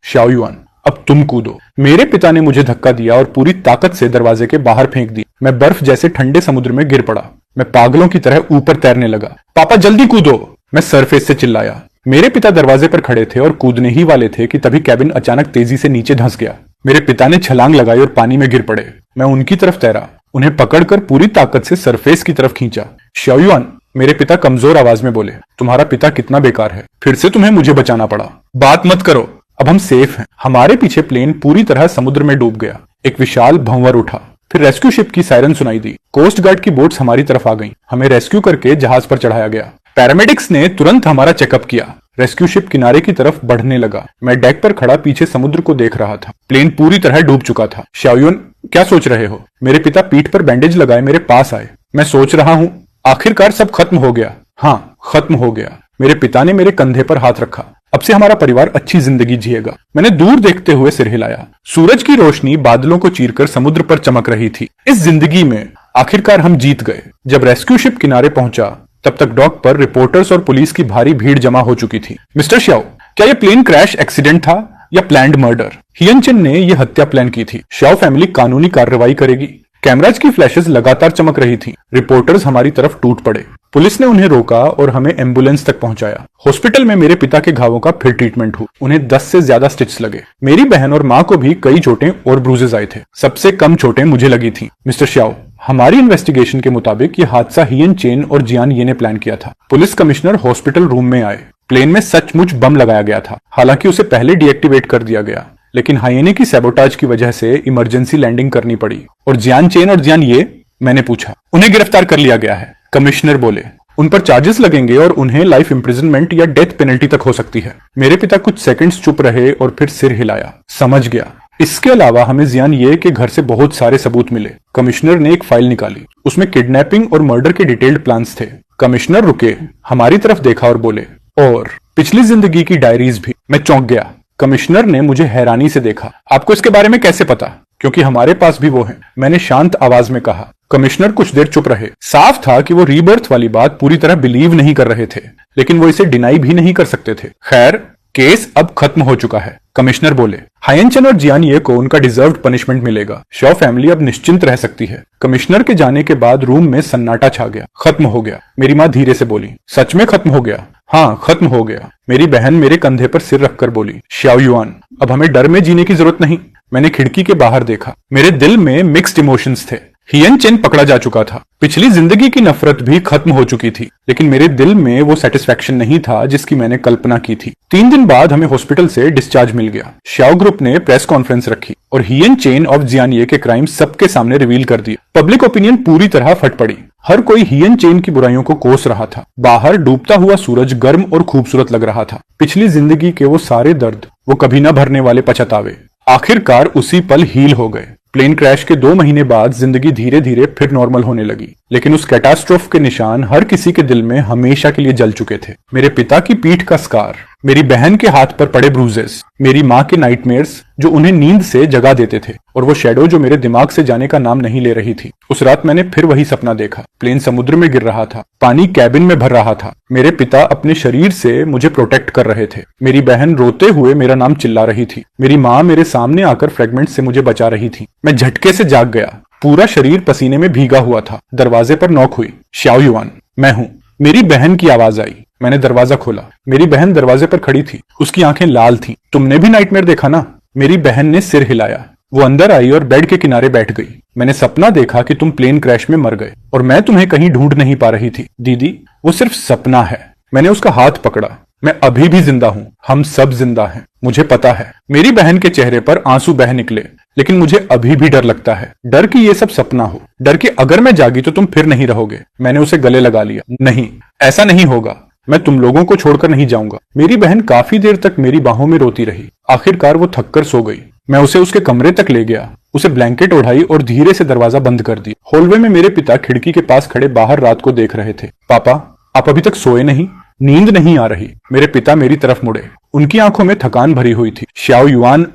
शाओ युआन, अब तुम कूदो। मेरे पिता ने मुझे धक्का दिया और पूरी ताकत से दरवाजे के बाहर फेंक दी। मैं बर्फ जैसे ठंडे समुद्र में गिर पड़ा। मैं पागलों की तरह ऊपर तैरने लगा। पापा जल्दी कूदो, मैं सरफेस से चिल्लाया। मेरे पिता दरवाजे पर खड़े थे और कूदने ही वाले थे कि तभी कैबिन अचानक तेजी से नीचे धंस गया। मेरे पिता ने छलांग लगाई और पानी में गिर पड़े। मैं उनकी तरफ तैरा, उन्हें पकड़कर पूरी ताकत से सरफेस की तरफ खींचा। शाओ युआन, मेरे पिता कमजोर आवाज में बोले, तुम्हारा पिता कितना बेकार है। फिर से तुम्हें मुझे बचाना पड़ा। बात मत करो, अब हम सेफ हैं। हमारे पीछे प्लेन पूरी तरह समुद्र में डूब गया। एक विशाल भंवर उठा। फिर रेस्क्यू शिप की सायरन सुनाई दी। कोस्ट गार्ड की बोट्स हमारी तरफ आ गईं। हमें रेस्क्यू करके जहाज पर चढ़ाया गया। पैरामेडिक्स ने तुरंत हमारा चेकअप किया। रेस्क्यू शिप किनारे की तरफ बढ़ने लगा। मैं डेक पर खड़ा पीछे समुद्र को देख रहा था। प्लेन पूरी तरह डूब चुका था। शाओ युआन, क्या सोच रहे हो? मेरे पिता पीठ पर बैंडेज लगाए मेरे पास आए। मैं सोच रहा हूँ आखिरकार सब खत्म हो गया। हाँ, खत्म हो गया। मेरे पिता ने मेरे कंधे पर हाथ रखा। अब से हमारा परिवार अच्छी जिंदगी जिएगा। मैंने दूर देखते हुए सिर हिलाया। सूरज की रोशनी बादलों को चीरकर समुद्र पर चमक रही थी। इस जिंदगी में आखिरकार हम जीत गए। जब रेस्क्यू शिप किनारे पहुंचा तब तक डॉक पर रिपोर्टर्स और पुलिस की भारी भीड़ जमा हो चुकी थी। मिस्टर शाओ, क्या यह प्लेन क्रैश एक्सीडेंट था या प्लान्ड मर्डर? हियन चिन ने यह हत्या प्लान की थी। श्याओ फैमिली कानूनी कार्रवाई करेगी। कैमराज की फ्लैशेस लगातार चमक रही थी। रिपोर्टर्स हमारी तरफ टूट पड़े। पुलिस ने उन्हें रोका और हमें एम्बुलेंस तक पहुंचाया। हॉस्पिटल में मेरे पिता के घावों का फिर ट्रीटमेंट हुआ। उन्हें 10 से ज्यादा स्टिच लगे। मेरी बहन और माँ को भी कई चोटें और ब्रूजेस आए थे। सबसे कम चोटें मुझे लगी थी। मिस्टर श्याओ, हमारी इन्वेस्टिगेशन के मुताबिक ये हादसा हियन चेन और जियान ये ने प्लान किया था। पुलिस कमिश्नर हॉस्पिटल रूम में आए। प्लेन में सचमुच बम लगाया गया था। हालांकि उसे पहले डीएक्टिवेट कर दिया गया, लेकिन हाइएने की सैबोटाज की वजह से इमरजेंसी लैंडिंग करनी पड़ी। और जियान चेन और जियान ये? मैंने पूछा। उन्हें गिरफ्तार कर लिया गया है, कमिश्नर बोले। उन पर चार्जेस लगेंगे और उन्हें लाइफ इंप्रिजनमेंट या डेथ पेनल्टी तक हो सकती है। मेरे पिता कुछ सेकंड्स चुप रहे और फिर सिर हिलाया। समझ गया। इसके अलावा हमें जियान ये के घर से बहुत सारे सबूत मिले। कमिश्नर ने एक फाइल निकाली। उसमें किडनैपिंग और मर्डर के डिटेल्ड प्लान्स थे। कमिश्नर रुके, हमारी तरफ देखा और बोले, और पिछली जिंदगी की डायरीज भी। मैं चौंक गया। कमिश्नर ने मुझे हैरानी से देखा। आपको इसके बारे में कैसे पता? क्योंकि हमारे पास भी वो है, मैंने शांत आवाज में कहा। कमिश्नर कुछ देर चुप रहे। साफ था कि वो रीबर्थ वाली बात पूरी तरह बिलीव नहीं कर रहे थे, लेकिन वो इसे डिनाई भी नहीं कर सकते थे। खैर, केस अब खत्म हो चुका है, कमिश्नर बोले। हायनचन और जियान ये को उनका डिजर्व्ड पनिशमेंट मिलेगा। शॉ फैमिली अब निश्चिंत रह सकती है। कमिश्नर के जाने के बाद रूम में सन्नाटा छा गया। खत्म हो गया, मेरी माँ धीरे से बोली। सच में खत्म हो गया? हाँ, खत्म हो गया, मेरी बहन मेरे कंधे पर सिर रखकर बोली। श्याओ युआन, अब हमें डर में जीने की जरूरत नहीं। मैंने खिड़की के बाहर देखा। मेरे दिल में मिक्स्ड इमोशंस थे। हियन चेन पकड़ा जा चुका था। पिछली जिंदगी की नफरत भी खत्म हो चुकी थी, लेकिन मेरे दिल में वो सेटिस्फैक्शन नहीं था जिसकी मैंने कल्पना की थी। 3 दिन बाद हमें हॉस्पिटल से डिस्चार्ज मिल गया। श्याओ ग्रुप ने प्रेस कॉन्फ्रेंस रखी और हियन चेन और जियानिये के क्राइम सबके सामने रिवील कर दिए। पब्लिक ओपिनियन पूरी तरह फट पड़ी। हर कोई हियन चेन की बुराइयों को कोस रहा था। बाहर डूबता हुआ सूरज गर्म और खूबसूरत लग रहा था। पिछली जिंदगी के वो सारे दर्द, वो कभी न भरने वाले पछतावे, आखिरकार उसी पल हील हो गए। प्लेन क्रैश के 2 महीने बाद जिंदगी धीरे धीरे फिर नॉर्मल होने लगी, लेकिन उस कैटास्ट्रोफ के निशान हर किसी के दिल में हमेशा के लिए जल चुके थे। मेरे पिता की पीठ का स्कार, मेरी बहन के हाथ पर पड़े ब्रूजेस, मेरी माँ के नाइटमेयर्स जो उन्हें नींद से जगा देते थे, और वो शैडो जो मेरे दिमाग से जाने का नाम नहीं ले रही थी। उस रात मैंने फिर वही सपना देखा। प्लेन समुद्र में गिर रहा था, पानी कैबिन में भर रहा था। मेरे पिता अपने शरीर से मुझे प्रोटेक्ट कर रहे थे। मेरी बहन रोते हुए मेरा नाम चिल्ला रही थी। मेरी माँ मेरे सामने आकर फ्रेगमेंट से मुझे बचा रही थी। मैं झटके से जाग गया। पूरा शरीर पसीने में भीगा हुआ था। दरवाजे पर नॉक हुई। श्याओ युआन, मैं हूँ। मेरी बहन की आवाज आई। मैंने दरवाजा खोला। मेरी बहन दरवाजे पर खड़ी थी। उसकी आंखें लाल थीं। तुमने भी नाइटमेयर देखा ना? मेरी बहन ने सिर हिलाया। वो अंदर आई और बेड के किनारे बैठ गई। मैंने सपना देखा कि तुम प्लेन क्रैश में मर गए और मैं तुम्हें कहीं ढूंढ नहीं पा रही थी। दीदी, वो सिर्फ सपना है। मैंने उसका हाथ पकड़ा। मैं अभी भी जिंदा हूँ। हम सब जिंदा हैं। मुझे पता है। मेरी बहन के चेहरे पर आंसू बह निकले, लेकिन मुझे अभी भी डर लगता है। डर कि ये सब सपना हो, डर कि अगर मैं जागी तो तुम फिर नहीं रहोगे। मैंने उसे गले लगा लिया। नहीं, ऐसा नहीं होगा। मैं तुम लोगों को छोड़कर नहीं जाऊंगा। मेरी बहन काफी देर तक मेरी बाहों में रोती रही। आखिरकार वो थककर सो गई। मैं उसे उसके कमरे तक ले गया, उसे ब्लैंकेट ओढ़ाई और धीरे से दरवाजा बंद कर दिया। हॉलवे में मेरे पिता खिड़की के पास खड़े बाहर रात को देख रहे थे। पापा, आप अभी तक सोए नहीं? नींद नहीं आ रही। मेरे पिता मेरी तरफ मुड़े। उनकी आंखों में थकान भरी हुई थी। श्याओ युआन,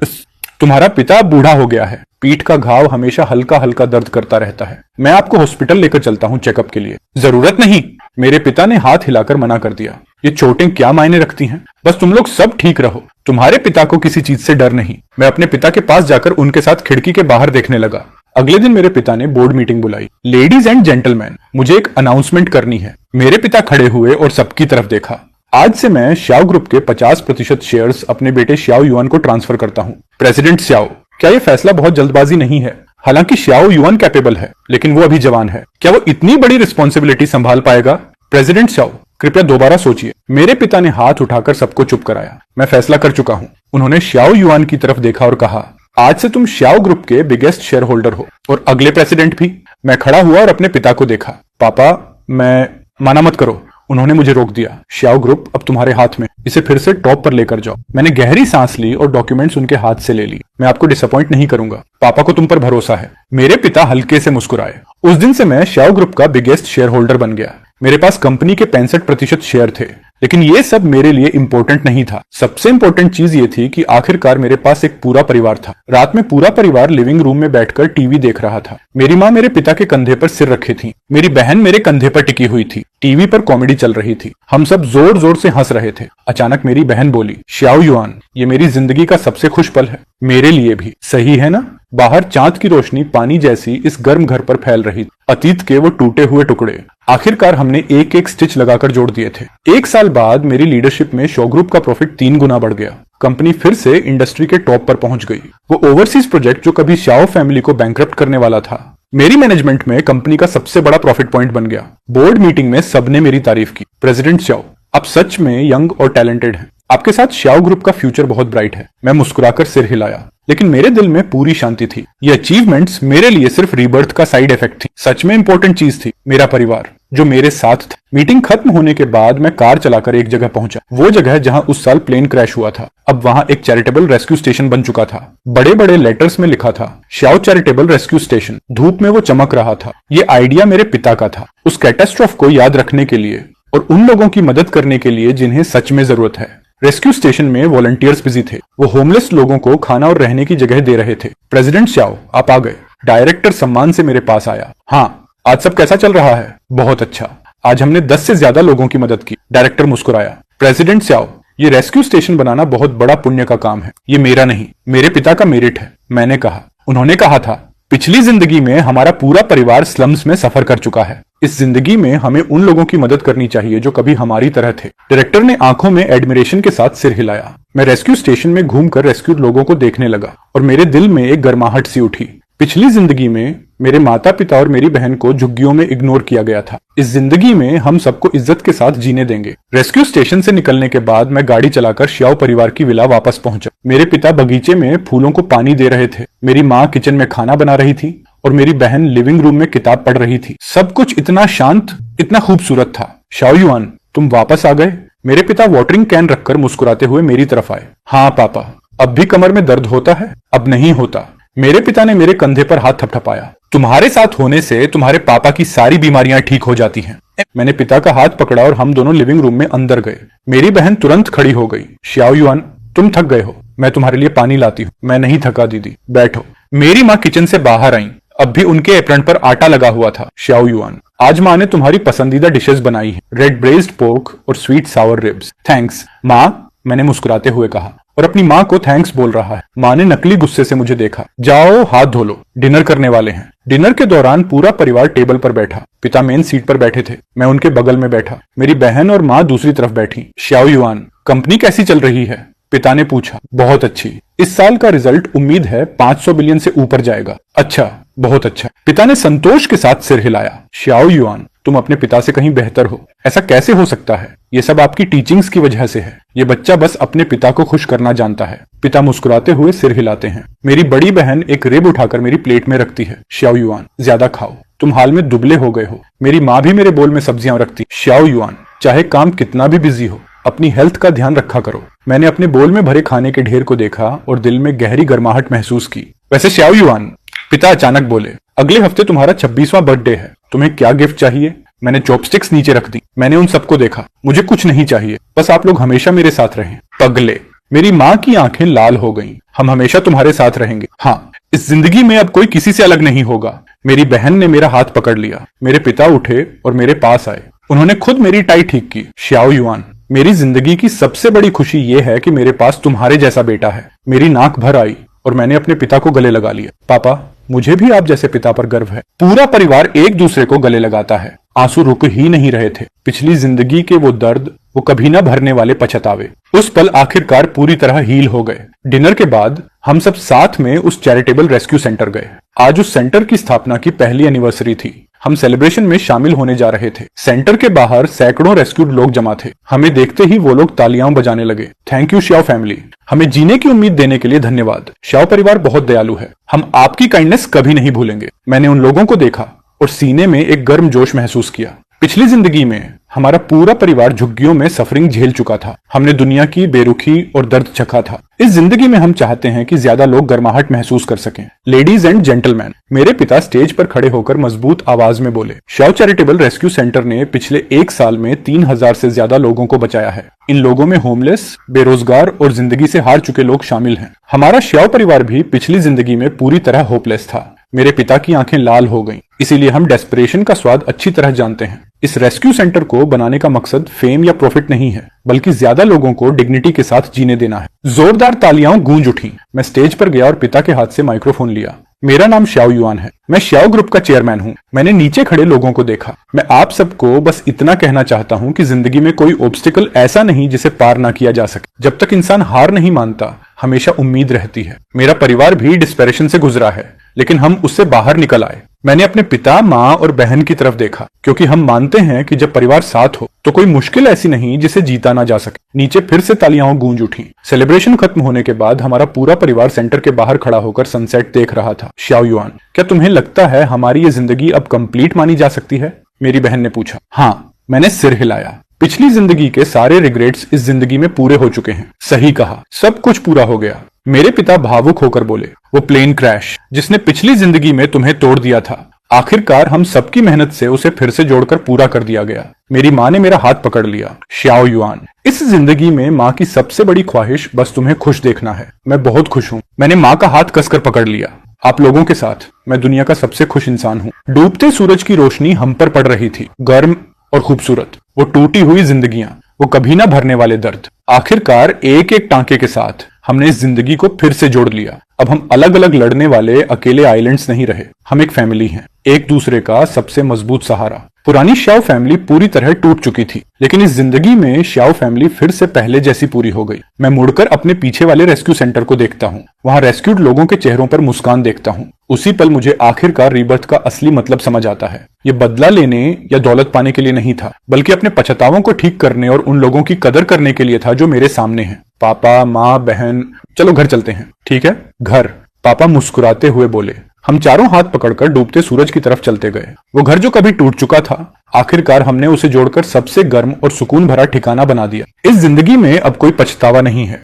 तुम्हारा पिता बूढ़ा हो गया है। पीठ का घाव हमेशा हल्का हल्का दर्द करता रहता है। मैं आपको हॉस्पिटल लेकर चलता हूँ चेकअप के लिए। जरूरत नहीं, मेरे पिता ने हाथ हिलाकर मना कर दिया। ये चोटें क्या मायने रखती हैं? बस तुम लोग सब ठीक रहो। तुम्हारे पिता को किसी चीज से डर नहीं। मैं अपने पिता के पास जाकर उनके साथ खिड़की के बाहर देखने लगा। अगले दिन मेरे पिता ने बोर्ड मीटिंग बुलाई। लेडीज एंड जेंटलमैन, मुझे एक अनाउंसमेंट करनी है। मेरे पिता खड़े हुए और सबकी तरफ देखा। आज से मैं श्याओ ग्रुप के 50% शेयर्स अपने बेटे श्याओ युआन को ट्रांसफर करता हूँ। प्रेसिडेंट श्याओ, क्या यह फैसला बहुत जल्दबाजी नहीं है? हालांकि श्याओ युआन कैपेबल है, लेकिन वो अभी जवान है। क्या वो इतनी बड़ी रिस्पॉन्सिबिलिटी संभाल पाएगा? प्रेसिडेंट श्याओ, कृपया दोबारा सोचिए। मेरे पिता ने हाथ उठाकर सबको चुप कराया। मैं फैसला कर चुका हूँ। उन्होंने श्याओ युआन की तरफ देखा और कहा, आज से तुम श्याओ ग्रुप के बिगेस्ट शेयर होल्डर हो, और अगले प्रेसिडेंट भी। मैं खड़ा हुआ और अपने पिता को देखा। पापा, मैं माना मत करो। उन्होंने मुझे रोक दिया। श्याओ ग्रुप अब तुम्हारे हाथ में। इसे फिर से टॉप पर लेकर जाओ। मैंने गहरी सांस ली और डॉक्यूमेंट्स उनके हाथ से ले ली। मैं आपको डिसअपॉइंट नहीं करूंगा। पापा को तुम पर भरोसा है। मेरे पिता हल्के से मुस्कुराए। उस दिन से मैं श्याओ ग्रुप का बिगेस्ट शेयर होल्डर बन गया। मेरे पास कंपनी के 65% शेयर थे। लेकिन ये सब मेरे लिए इम्पोर्टेंट नहीं था। सबसे इम्पोर्टेंट चीज ये थी कि आखिरकार मेरे पास एक पूरा परिवार था। रात में पूरा परिवार लिविंग रूम में बैठकर टीवी देख रहा था। मेरी माँ मेरे पिता के कंधे पर सिर रखे थी, मेरी बहन मेरे कंधे पर टिकी हुई थी। टीवी पर कॉमेडी चल रही थी, हम सब जोर जोर से हंस रहे थे। अचानक मेरी बहन बोली, श्याओ युआन, ये मेरी जिंदगी का सबसे खुश पल है। मेरे लिए भी, सही है ना? बाहर चांद की रोशनी पानी जैसी इस गर्म घर पर फैल रही। अतीत के वो टूटे हुए टुकड़े आखिरकार हमने एक एक स्टिच लगाकर जोड़ दिए थे। एक साल बाद मेरी लीडरशिप में शो ग्रुप का प्रॉफिट 3 गुना बढ़ गया। कंपनी फिर से इंडस्ट्री के टॉप पर पहुंच गई। वो ओवरसीज प्रोजेक्ट जो कभी श्याओ फैमिली को बैंकरप्ट करने वाला था, मेरी मैनेजमेंट में कंपनी का सबसे बड़ा प्रॉफिट पॉइंट बन गया। बोर्ड मीटिंग में सबने मेरी तारीफ की। प्रेसिडेंट श्याओ, आप सच में यंग और टैलेंटेड हैं। आपके साथ श्याओ ग्रुप का फ्यूचर बहुत ब्राइट है। मैं मुस्कुराकर सिर हिलाया, लेकिन मेरे दिल में पूरी शांति थी। ये अचीवमेंट्स मेरे लिए सिर्फ रीबर्थ का साइड इफेक्ट थी। सच में इंपॉर्टेंट चीज थी मेरा परिवार, जो मेरे साथ था। मीटिंग खत्म होने के बाद मैं कार चलाकर एक जगह पहुंचा, वो जगह जहां उस साल प्लेन क्रैश हुआ था। अब वहां एक चैरिटेबल रेस्क्यू स्टेशन बन चुका था। बड़े बड़े लेटर्स में लिखा था, श्याओ चैरिटेबल रेस्क्यू स्टेशन। धूप में वो चमक रहा था। ये आइडिया मेरे पिता का था, उस कैटास्ट्रोफ को याद रखने के लिए और उन लोगों की मदद करने के लिए जिन्हें सच में जरूरत है। रेस्क्यू स्टेशन में वॉलंटियर्स बिजी थे। वो होमलेस लोगों को खाना और रहने की जगह दे रहे थे। प्रेसिडेंट श्याओ, आप आ गए। डायरेक्टर सम्मान से मेरे पास आया। हाँ, आज सब कैसा चल रहा है? बहुत अच्छा। आज हमने 10 से ज्यादा लोगों की मदद की। डायरेक्टर मुस्कुराया। प्रेसिडेंट श्याओ, ये रेस्क्यू स्टेशन बनाना बहुत बड़ा पुण्य का काम है। ये मेरा नहीं, मेरे पिता का मेरिट है। मैंने कहा। उन्होंने कहा था, पिछली जिंदगी में हमारा पूरा परिवार स्लम्स में सफर कर चुका है। इस जिंदगी में हमें उन लोगों की मदद करनी चाहिए जो कभी हमारी तरह थे। डायरेक्टर ने आंखों में एडमिरेशन के साथ सिर हिलाया। मैं रेस्क्यू स्टेशन में घूमकर रेस्क्यूड लोगों को देखने लगा और मेरे दिल में एक गर्माहट सी उठी। पिछली जिंदगी में मेरे माता पिता और मेरी बहन को झुग्गियों में इग्नोर किया गया था। इस जिंदगी में हम सबको इज्जत के साथ जीने देंगे। रेस्क्यू स्टेशन से निकलने के बाद मैं गाड़ी चलाकर श्याओ परिवार की विला वापस पहुंचा। मेरे पिता बगीचे में फूलों को पानी दे रहे थे, मेरी माँ किचन में खाना बना रही थी और मेरी बहन लिविंग रूम में किताब पढ़ रही थी। सब कुछ इतना शांत, इतना खूबसूरत था। श्याओ युआन, तुम वापस आ गए? मेरे पिता वाटरिंग कैन रखकर मुस्कुराते हुए मेरी तरफ आए। हाँ पापा। अब भी कमर में दर्द होता है? अब नहीं होता। मेरे पिता ने मेरे कंधे पर हाथ थपथपाया। तुम्हारे साथ होने से तुम्हारे पापा की सारी बीमारियां ठीक हो जाती हैं। मैंने पिता का हाथ पकड़ा और हम दोनों लिविंग रूम में अंदर गए। मेरी बहन तुरंत खड़ी हो गई। श्याओ युआन, तुम थक गए हो, मैं तुम्हारे लिए पानी लाती हूँ। मैं नहीं थका दीदी, बैठो। मेरी माँ किचन से बाहर आई। अब भी उनके एप्रन पर आटा लगा हुआ था। श्याओ युआन, आज माँ ने तुम्हारी पसंदीदा डिशेस बनाई हैं, रेड ब्रेस्ड पोर्क और स्वीट सावर रिब्स। थैंक्स माँ, मैंने मुस्कुराते हुए कहा और अपनी माँ को थैंक्स बोल रहा है। माँ ने नकली गुस्से से मुझे देखा। जाओ हाथ धो लो, डिनर करने वाले हैं। डिनर के दौरान पूरा परिवार टेबल पर बैठा। पिता मेन सीट पर बैठे थे, मैं उनके बगल में बैठा। मेरी बहन और माँ दूसरी तरफ बैठी। श्याओ युआन, कंपनी कैसी चल रही है? पिता ने पूछा। बहुत अच्छी। इस साल का रिजल्ट उम्मीद है 500 बिलियन से ऊपर जाएगा। अच्छा, बहुत अच्छा। पिता ने संतोष के साथ सिर हिलाया। श्याओ युआन, तुम अपने पिता से कहीं बेहतर हो। ऐसा कैसे हो सकता है? ये सब आपकी टीचिंग्स की वजह से है। ये बच्चा बस अपने पिता को खुश करना जानता है। पिता मुस्कुराते हुए सिर हिलाते हैं। मेरी बड़ी बहन एक रिब उठाकर मेरी प्लेट में रखती है। श्याओ युआन, ज्यादा खाओ, तुम हाल में दुबले हो गए हो। मेरी माँ भी मेरे बोल में सब्जियां रखती। श्याओ युआन, चाहे काम कितना भी बिजी हो, अपनी हेल्थ का ध्यान रखा करो। मैंने अपने बोल में भरे खाने के ढेर को देखा और दिल में गहरी गर्माहट महसूस की। वैसे श्याओ युआन, पिता अचानक बोले, अगले हफ्ते तुम्हारा 26वां बर्थडे है। तुम्हें क्या गिफ्ट चाहिए? मैंने चॉपस्टिक्स नीचे रख दी। मैंने उन सबको देखा। मुझे कुछ नहीं चाहिए, बस आप लोग हमेशा मेरे साथ रहें। पगले। मेरी माँ की आंखें लाल हो गईं। हम हमेशा तुम्हारे साथ रहेंगे। हाँ, इस जिंदगी में अब कोई किसी से अलग नहीं होगा। मेरी बहन ने मेरा हाथ पकड़ लिया। मेरे पिता उठे और मेरे पास आए। उन्होंने खुद मेरी टाई ठीक की। श्याओ युआन, मेरी जिंदगी की सबसे बड़ी खुशी ये है कि मेरे पास तुम्हारे जैसा बेटा है। मेरी नाक भर आई और मैंने अपने पिता को गले लगा लिया। पापा, मुझे भी आप जैसे पिता पर गर्व है। पूरा परिवार एक दूसरे को गले लगाता है। आंसू रुक ही नहीं रहे थे। पिछली जिंदगी के वो दर्द, वो कभी ना भरने वाले पछतावे, उस पल आखिरकार पूरी तरह हील हो गए। डिनर के बाद हम सब साथ में उस चैरिटेबल रेस्क्यू सेंटर गए। आज उस सेंटर की स्थापना की पहली एनिवर्सरी थी। हम सेलिब्रेशन में शामिल होने जा रहे थे। सेंटर के बाहर सैकड़ों रेस्क्यूड लोग जमा थे। हमें देखते ही वो लोग तालियां बजाने लगे। थैंक यू श्याओ फैमिली, हमें जीने की उम्मीद देने के लिए धन्यवाद। श्याओ परिवार बहुत दयालु है, हम आपकी काइंडनेस कभी नहीं भूलेंगे। मैंने उन लोगों को देखा और सीने में एक गर्म जोश महसूस किया। पिछली जिंदगी में हमारा पूरा परिवार झुग्गियों में सफरिंग झेल चुका था। हमने दुनिया की बेरुखी और दर्द चखा था। इस जिंदगी में हम चाहते हैं कि ज्यादा लोग गर्माहट महसूस कर सकें। लेडीज एंड जेंटलमैन, मेरे पिता स्टेज पर खड़े होकर मजबूत आवाज में बोले, शव चैरिटेबल रेस्क्यू सेंटर ने पिछले 1 साल में 3000 से ज्यादा लोगों को बचाया है। इन लोगों में होमलेस, बेरोजगार और जिंदगी से हार चुके लोग शामिल हैं। हमारा शव परिवार भी पिछली जिंदगी में पूरी तरह होपलेस था। मेरे पिता की आंखें लाल हो गईं, इसीलिए हम डेस्परेशन का स्वाद अच्छी तरह जानते हैं। इस रेस्क्यू सेंटर को बनाने का मकसद फेम या प्रॉफिट नहीं है, बल्कि ज्यादा लोगों को डिग्निटी के साथ जीने देना है। जोरदार तालियां गूंज उठी। मैं स्टेज पर गया और पिता के हाथ से माइक्रोफोन लिया। मेरा नाम श्याओ युआन है। मैं श्याओ ग्रुप का चेयरमैन हूँ। मैंने नीचे खड़े लोगों को देखा। मैं आप सबको बस इतना कहना चाहता हूँ कि जिंदगी में कोई ऑब्स्टिकल ऐसा नहीं जिसे पार ना किया जा सके। जब तक इंसान हार नहीं मानता, हमेशा उम्मीद रहती है। मेरा परिवार भी डिस्पेरेशन से गुजरा है, लेकिन हम उससे बाहर निकल आए। मैंने अपने पिता, माँ और बहन की तरफ देखा, क्योंकि हम मानते हैं कि जब परिवार साथ हो तो कोई मुश्किल ऐसी नहीं जिसे जीता ना जा सके। नीचे फिर से तालियां गूंज उठी। सेलिब्रेशन खत्म होने के बाद हमारा पूरा परिवार सेंटर के बाहर खड़ा होकर सनसेट देख रहा था। श्याओ युआन, क्या तुम्हें लगता है हमारी ये जिंदगी अब कंप्लीट मानी जा सकती है? मेरी बहन ने पूछा। हाँ, मैंने सिर हिलाया। पिछली जिंदगी के सारे रिग्रेट्स इस जिंदगी में पूरे हो चुके हैं। सही कहा, सब कुछ पूरा हो गया। मेरे पिता भावुक होकर बोले, वो प्लेन क्रैश जिसने पिछली जिंदगी में तुम्हें तोड़ दिया था, आखिरकार हम सबकी मेहनत से उसे फिर से जोड़कर पूरा कर दिया गया। मेरी माँ ने मेरा हाथ पकड़ लिया। श्याओ युआन, इस जिंदगी में माँ की सबसे बड़ी ख्वाहिश बस तुम्हें खुश देखना है। मैं बहुत खुश हूँ। मैंने माँ का हाथ कसकर पकड़ लिया। आप लोगों के साथ मैं दुनिया का सबसे खुश इंसान हूँ। डूबते सूरज की रोशनी हम पर पड़ रही थी, गर्म और खूबसूरत। वो टूटी हुई जिंदगियां, वो कभी ना भरने वाले दर्द। आखिरकार एक एक टांके के साथ हमने इस जिंदगी को फिर से जोड़ लिया। अब हम अलग अलग लड़ने वाले अकेले आइलैंड्स नहीं रहे। हम एक फैमिली हैं, एक दूसरे का सबसे मजबूत सहारा। पुरानी श्याओ फैमिली पूरी तरह टूट चुकी थी, लेकिन इस जिंदगी में श्याओ फैमिली फिर से पहले जैसी पूरी हो गई। मैं मुड़कर अपने पीछे वाले रेस्क्यू सेंटर को देखता हूँ। वहाँ रेस्क्यूड लोगों के चेहरों पर मुस्कान देखता हूँ। उसी पल मुझे आखिरकार रीबर्थ का असली मतलब समझ आता है। ये बदला लेने या दौलत पाने के लिए नहीं था, बल्कि अपने पछतावों को ठीक करने और उन लोगों की कदर करने के लिए था जो मेरे सामने हैं। पापा, माँ, बहन, चलो घर चलते हैं। ठीक है, घर, पापा मुस्कुराते हुए बोले। हम चारों हाथ पकड़कर डूबते सूरज की तरफ चलते गए। वो घर जो कभी टूट चुका था, आखिरकार हमने उसे जोड़कर सबसे गर्म और सुकून भरा ठिकाना बना दिया। इस जिंदगी में अब कोई पछतावा नहीं है,